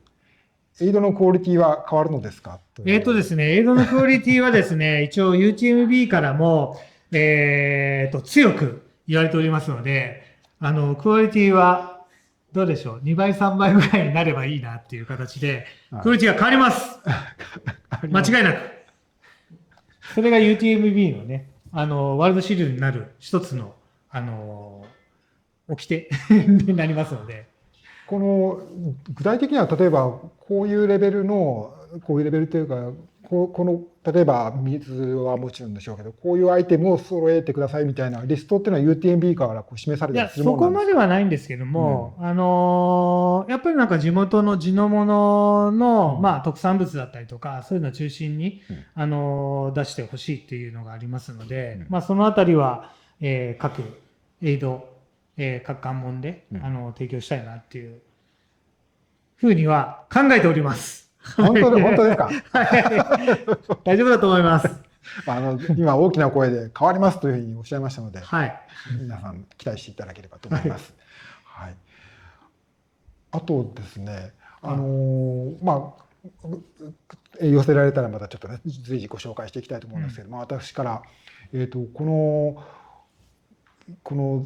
エイドのクオリティは変わるのですか？ですね、エイドのクオリティはですね、一応 UTMB からも、強く言われておりますので、クオリティはどうでしょう、2倍、3倍ぐらいになればいいなっていう形で、クオリティが変わります。間違いなく。それが UTMB のね、ワールドシリーズになる一つの、掟になりますので。この具体的には例えばこういうレベルというかこの例えば水はもちろんでしょうけどこういうアイテムを揃えてくださいみたいなリストっていうのは UTMB から示されたりするものなんですか？そこまではないんですけども、やっぱりなんか地元の地のものの、特産物だったりとかそういうのを中心に、出してほしいっていうのがありますので、そのあたりは、各エイド各関門で、提供したいなっていうふうには考えております。本当ですか？大丈夫だと思います。今大きな声で変わりますというふうにおっしゃいましたので、はい、皆さん期待していただければと思います。はい、あとですね、寄せられたらまたちょっとね随時ご紹介していきたいと思うんですけど、私からこの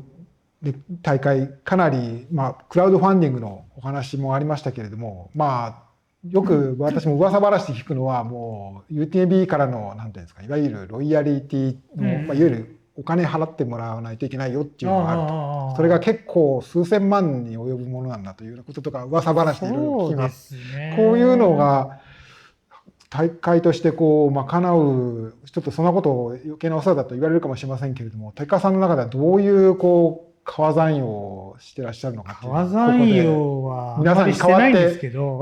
大会かなり、クラウドファンディングのお話もありましたけれども、よく私も噂話で聞くのはもう UTMB からの何ていうんですか、いわゆるロイヤリティの、いわゆるお金払ってもらわないといけないよっていうのがあると、それが結構数千万に及ぶものなんだというようなこととか噂話でいろいろ聞きます。こういうのが大会として賄う、ちょっとそんなことを余計なお世話だと言われるかもしれませんけれども、滝川さんの中ではどういう川山用をしてらっしゃるのかっていう。川山用は皆さんにしてないんですけど、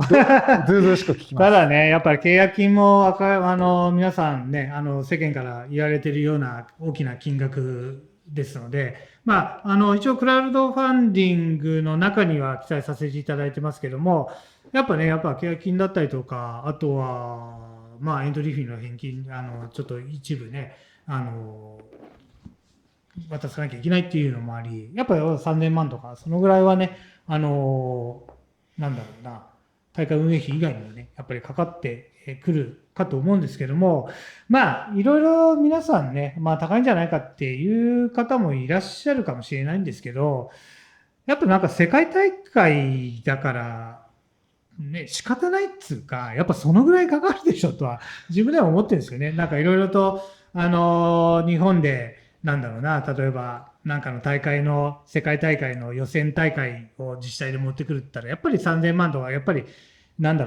ずうずうしく聞きます。ただね、やっぱり契約金も皆さんね、世間から言われているような大きな金額ですので、一応クラウドファンディングの中には記載させていただいてますけども、やっぱ契約金だったりとか、あとはエントリーフィーの返金、ちょっと一部ね、渡さなきゃいけないっていうのもあり、やっぱり3000万とか、そのぐらいはね、大会運営費以外にもね、やっぱりかかってくるかと思うんですけども、いろいろ皆さんね、高いんじゃないかっていう方もいらっしゃるかもしれないんですけど、やっぱ世界大会だから、ね、仕方ないっつうか、やっぱそのぐらいかかるでしょとは、自分では思ってるんですよね。いろいろと、日本で、例えば、の大会の、世界大会の予選大会を自治体で持ってくるって言ったら、やっぱり3000万とか、やっぱり、何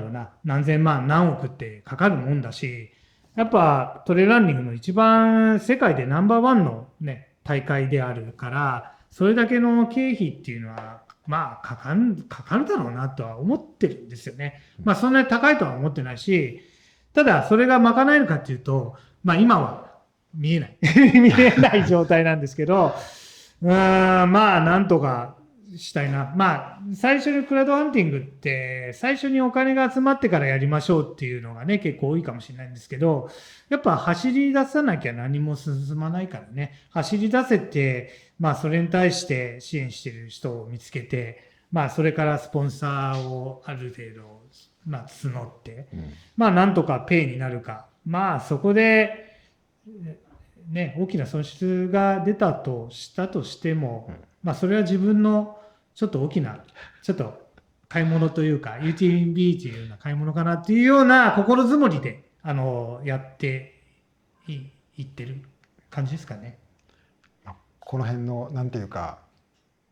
千万、何億ってかかるもんだし、やっぱトレイルランニングの一番世界でナンバーワンのね、大会であるから、それだけの経費っていうのは、かかるだろうなとは思ってるんですよね。そんなに高いとは思ってないし、ただそれが賄えるかっていうと、今は見えない。見えない状態なんですけど、なんとかしたいな。最初にクラウドファンディングって、最初にお金が集まってからやりましょうっていうのがね、結構多いかもしれないんですけど、やっぱ走り出さなきゃ何も進まないからね、走り出せて、それに対して支援している人を見つけて、それからスポンサーをある程度、募って、なんとかペイになるか。そこで、ね、大きな損失が出たとしたとしても、まあ、それは自分のちょっと大きな、ちょっと買い物というか、UTMB っていうような買い物かなっていうような心づもりで、やっていってる感じですかね。この辺のなんていうか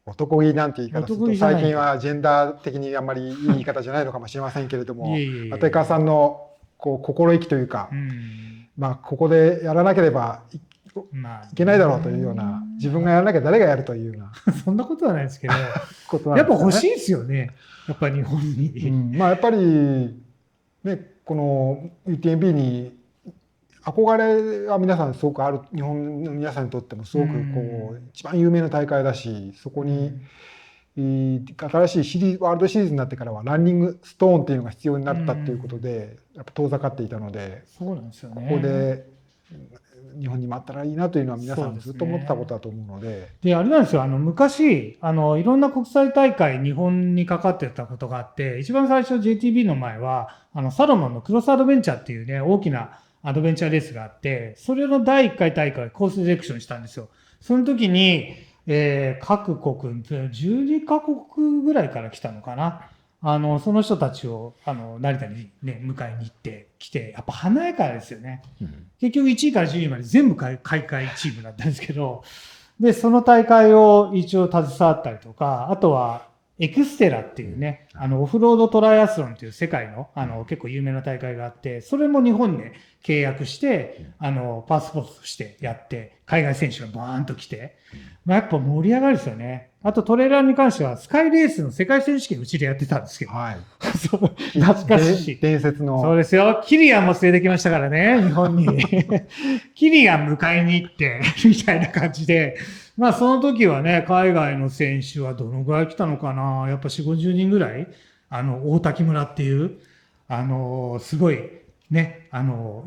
男気なんて言い方すると男気じゃない最近はジェンダー的にあんまりいい言い方じゃないのかもしれませんけれども、いえいえいえ立川さんのこう心意気というか、まあここでやらなければいけないだろうというような、自分がやらなきゃ誰がやるというようなそんなことはないですけど、ことなんやっですよね。ぱ欲しいですよね。やっぱり日本に。まあやっぱりね、この UTMB に憧れは皆さんすごくある、日本の皆さんにとってもすごくこう一番有名な大会だし、そこに新しいワールドシリーズになってからはランニングストーンっていうのが必要になったということでやっぱ遠ざかっていたので、そうなんですよね。ここで日本にもあったらいいなというのは皆さんずっと思ってたことだと思うので。で、あれなんですよ、昔、いろんな国際大会、日本にかかってたことがあって、一番最初 JTB の前は、サロモンのクロスアドベンチャーっていうね、大きなアドベンチャーレースがあって、それの第1回大会、コースセレクションしたんですよ。その時に、各国、12カ国ぐらいから来たのかな。その人たちを、成田にね、迎えに行ってきて、やっぱ華やかですよね。結局1位から10位まで全部開会チームだったんですけど、で、その大会を一応携わったりとか、あとは、エクステラっていうね、オフロードトライアスロンっていう世界の、結構有名な大会があって、それも日本で契約して、パースポーツとしてやって、海外選手がバーンと来て、まあ、やっぱ盛り上がるですよね。あとトレーラーに関しては、スカイレースの世界選手権うちでやってたんですけど、はい、そう懐かしい。伝説の。そうですよ。キリアンも連れてきましたからね、日本に。キリアン迎えに行って、みたいな感じで。まあその時はね、海外の選手はどのぐらい来たのかな。やっぱ4、50人ぐらい。大滝村っていう、すごい、ね、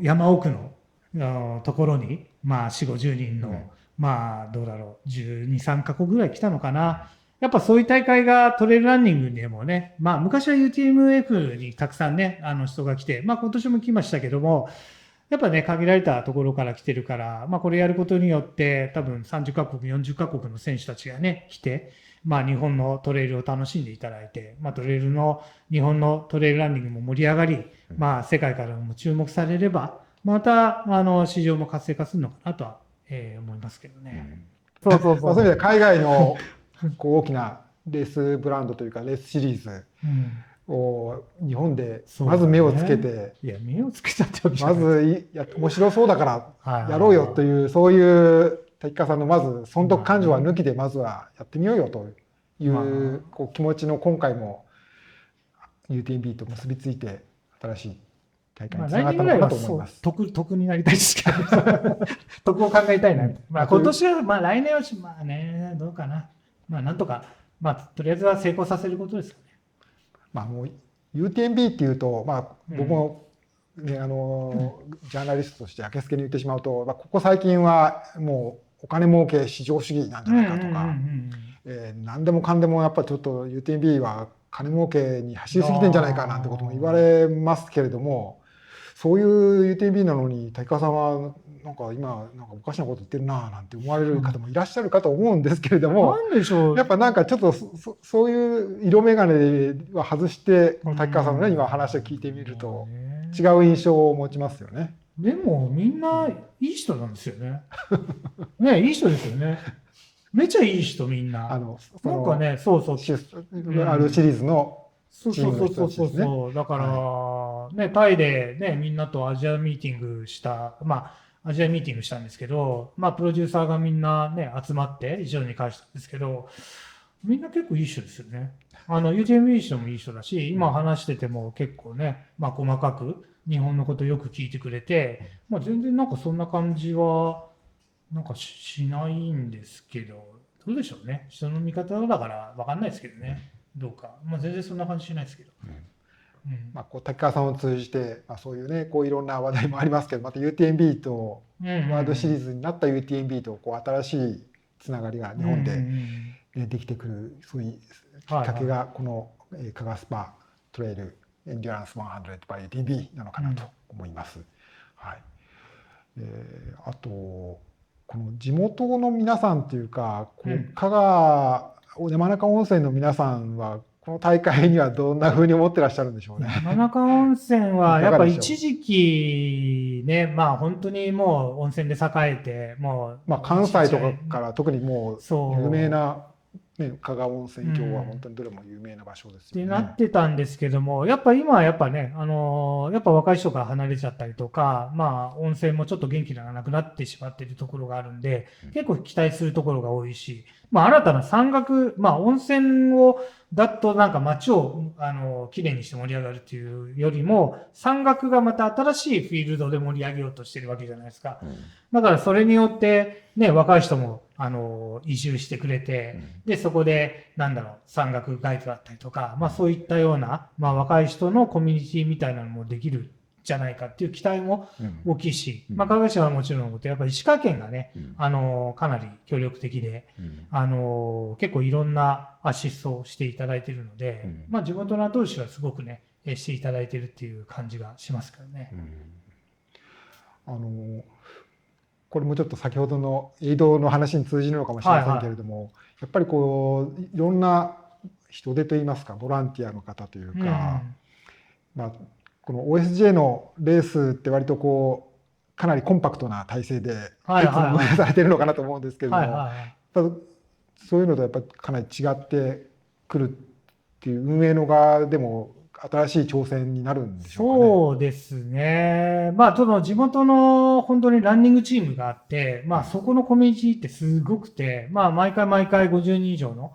山奥のところに、まあ4、50人の、まあどうだろう、12、3カ国ぐらい来たのかな。やっぱそういう大会がトレイルランニングでもね、まあ昔は UTMF にたくさんね、人が来て、まあ今年も来ましたけども、やっぱね、限られたところから来てるから、まあこれやることによって多分30カ国、40カ国の選手たちがね、来て、まあ日本のトレイルを楽しんでいただいて、まあ日本のトレイルランニングも盛り上がり、まあ世界からも注目されれば、また市場も活性化するのかなとは、思いますけどね。そうそうそう。そういう意味で海外のこう大きなレースブランドというかレースシリーズを日本でまず目をつけて、いや目をつけちゃってわけじゃまないず面白そうだからやろうよという、そういう滝川さんのまず損得感情は抜きでまずはやってみようよというこう気持ちの今回も UTMB と結びついて新しい大会につながったのかなと思います。得になりたいですけど得を考えたいな、まあ、今年はまあ来年はまあねどうかな、まあなんとか、まあとりあえずは成功させることですかね。まあもう UTMB っていうと、まあ僕もね、ジャーナリストとしてあけすけに言ってしまうと、まあ、ここ最近はもうお金儲け至上主義なんじゃないかとか、何でもかんでもやっぱりちょっと UTMB は金儲けに走りすぎてんじゃないかなんてことも言われますけれども、そういう UTMB なのに滝川さんはなんか今なんかおかしなこと言ってるななんて思われる方もいらっしゃるかと思うんですけれども、なんでしょう、やっぱなんかちょっとそういう色眼鏡は外してこの滝川さんのね今話を聞いてみると違う印象を持ちますよね。でもみんないい人なんですよね。ね、いい人ですよね。めちゃいい人みんな。なんかね、そうそう。あるシリーズのチームの人たちですね。そうだから、ね、タイでね、みんなとアジアミーティングした、まあ、アジアミーティングしたんですけど、まあ、プロデューサーがみんなね、集まって一緒に返したんですけど、みんな結構いい人ですよね。UTMB いい人もいい人だし、今話してても結構ね、まあ、細かく日本のことよく聞いてくれて、まあ、全然なんかそんな感じは、なんかしないんですけど、どうでしょうね。人の見方だから分かんないですけどね。どうか。まあ、全然そんな感じしないですけど。まあ、こう滝川さんを通じて、まあ、そういうねこういろんな話題もありますけど、また UTMB とワールドシリーズになった UTMB とこう新しいつながりが日本でできてくる、そういうきっかけがこのカガスパトレイルエンデュランス100 by UTMB なのかなと思います。はい。あとこの地元の皆さんっていうか、うん香川山中温泉の皆さんはこの大会にはどんな風に思ってらっしゃるんでしょうね。山中温泉はやっぱいかがでしょう一時期ね、まあ本当にもう温泉で栄えて、もう、まあ、関西とかから特にもうそう有名な、ね、香川温泉郷は本当にどれも有名な場所ですってよね。なってたんですけども、やっぱ今はやっぱね、やっぱ若い人が離れちゃったりとか、まあ温泉もちょっと元気がなくなってしまっているところがあるんで、結構期待するところが多いし、まあ新たな山岳、まあ温泉をだとなんか街をきれいにして盛り上がるっていうよりも、山岳がまた新しいフィールドで盛り上げようとしてるわけじゃないですか。だからそれによってね、若い人も移住してくれて、で、そこで、なんだろう、山岳ガイドだったりとか、まあそういったような、まあ若い人のコミュニティみたいなのもできるんじゃないかっていう期待も大きいし、まあ香川市はもちろんのこと、やっぱり石川県がね、かなり協力的で、結構いろんなアシストをしていただいているので、まあ地元の後押しはすごくね、していただいているっていう感じがしますからね。これもちょっと先ほどのエイドの話に通じるのかもしれませんけれども、やっぱりこういろんな人手といいますかボランティアの方というか、まあ、この OSJ のレースって割とこうかなりコンパクトな体制でいつも運営されてるのかなと思うんですけれども、やっぱそういうのとやっぱかなり違ってくるっていう運営の側でも新しい挑戦になるんでしょうかね。そうですね。まあ、その地元の本当にランニングチームがあって、まあ、そこのコミュニティってすごくて、まあ、毎回50人以上の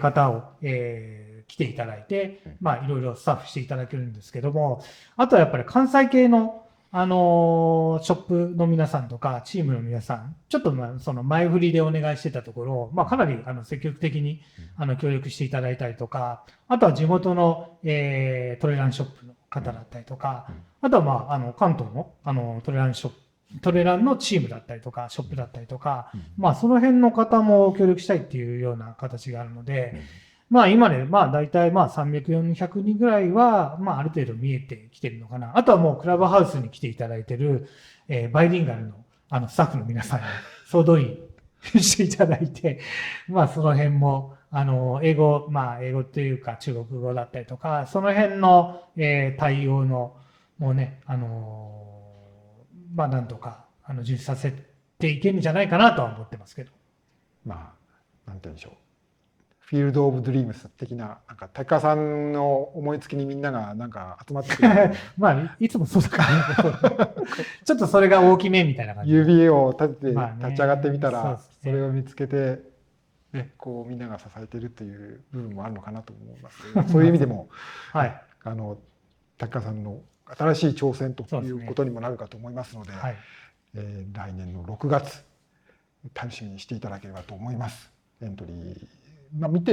方を、来ていただいて、まあ、いろいろスタッフしていただけるんですけども、あとはやっぱり関西系のショップの皆さんとか、チームの皆さん、ちょっとその前振りでお願いしてたところ、まあ、かなり積極的に協力していただいたりとか、あとは地元の、トレランショップの方だったりとか、あとはまあ、関東のトレランのチームだったりとか、ショップだったりとか、まあ、その辺の方も協力したいっていうような形があるので、まあ今ね、まあ大体まあ300、400人ぐらいは、まあある程度見えてきてるのかな。あとはもうクラブハウスに来ていただいてる、バイリンガルのスタッフの皆さんに総動員していただいて、まあその辺も、英語というか中国語だったりとか、その辺の、対応の、もうね、まあなんとか、実施させていけるんじゃないかなとは思ってますけど。まあ、なんて言うんでしょう。フィールド・オブ・ドリームス的な、なんか竹川さんの思いつきにみんながなんか集まってくるまあいつもそうだからねちょっとそれが大きめみたいな感じ指を立ててまあね立ち上がってみたら、そうですねそれを見つけて、ね、こうみんなが支えてるっていう部分もあるのかなと思いますけどそういう意味でも、はい竹川さんの新しい挑戦とそうですねいうことにもなるかと思いますので、はい来年の6月楽しみにしていただければと思います。エントリー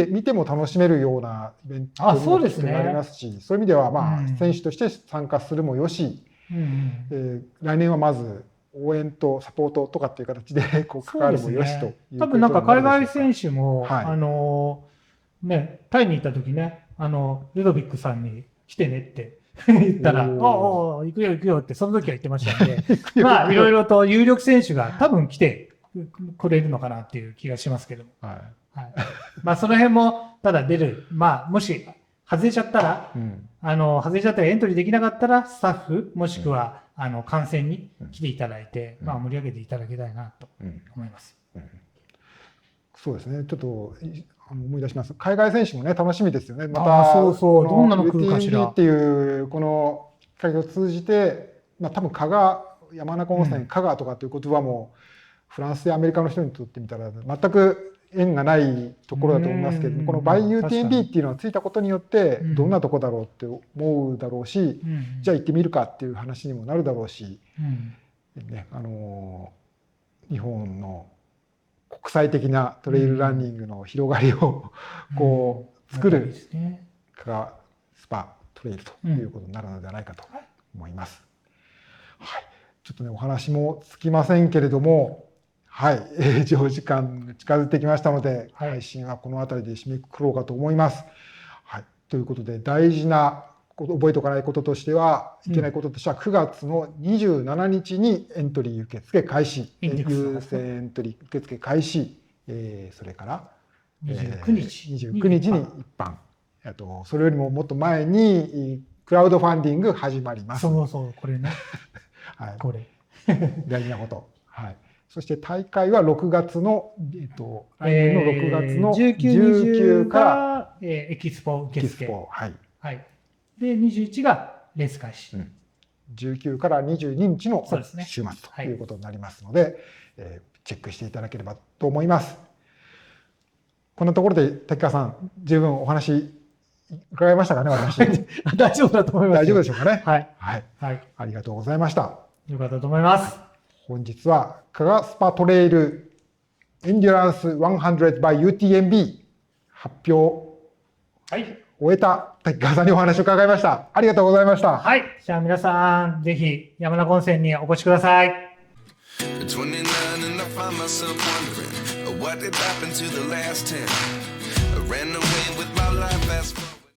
見ても楽しめるようなイベントにもなりますし、そういう意味ではまあ選手として参加するもよし、来年はまず応援とサポートとかっていう形でこう関わるもよしということになるでしょうか。多分なんか海外選手も、はね、タイに行った時ね、ルドビックさんに来てねって言ったら、おお、行くよ行くよってその時は言ってましたんで、まあいろいろと有力選手が多分来てくれるのかなっていう気がしますけども。はいまあその辺もただ出る、まあもし外れちゃったら、外れちゃったらエントリーできなかったらスタッフもしくは観戦に来ていただいて、まあ盛り上げていただきたいなと思います。そうですね。ちょっっと思い出します。海外選手もね楽しみですよね。またそうそうどんなの来るかしら。UTMB っていうこの機会を通じて、まあ多分山中温泉香川とかっていう言葉もフランスやアメリカの人にとってみたら全く縁がないところだと思いますけども、このバイ UTMB っていうのがついたことによってどんなとこだろうって思うだろうし、じゃあ行ってみるかっていう話にもなるだろうし、ね、日本の国際的なトレイルランニングの広がりをこう作る香川スパトレイルということになるのではないかと思います。はい、ちょっとねお話もつきませんけれども、はい、時間が近づいてきましたので、配信はこの辺りで締めくくろうかと思います。はい、ということで大事な覚えておかないこととしては、いけないこととしては、9月の27日にエントリー受付開始、優先エントリー受付開始、それから29日に一般、それよりももっと前にクラウドファンディング始まります。そうそう、これね。はい、これ。大事なこと。はい。そして大会は6月の、来年の6月の19からエキスポ受付。はい。はい。で、21がレース開始。19から22日の週末ということになりますので、チェックしていただければと思います。こんなところで滝川さん、十分お話伺いましたかね、私。大丈夫だと思います。大丈夫でしょうかね。はい。はい。ありがとうございました。よかったと思います。本日はカガスパトレイルエンデュランス100 by UTMB 発表。はい。終えた滝川さんにお話を伺いました。ありがとうございました。はい。じゃあ皆さん、ぜひ山中温泉にお越しください。29 and I find myself wondering what did happen to the last 10. I ran away with my life fast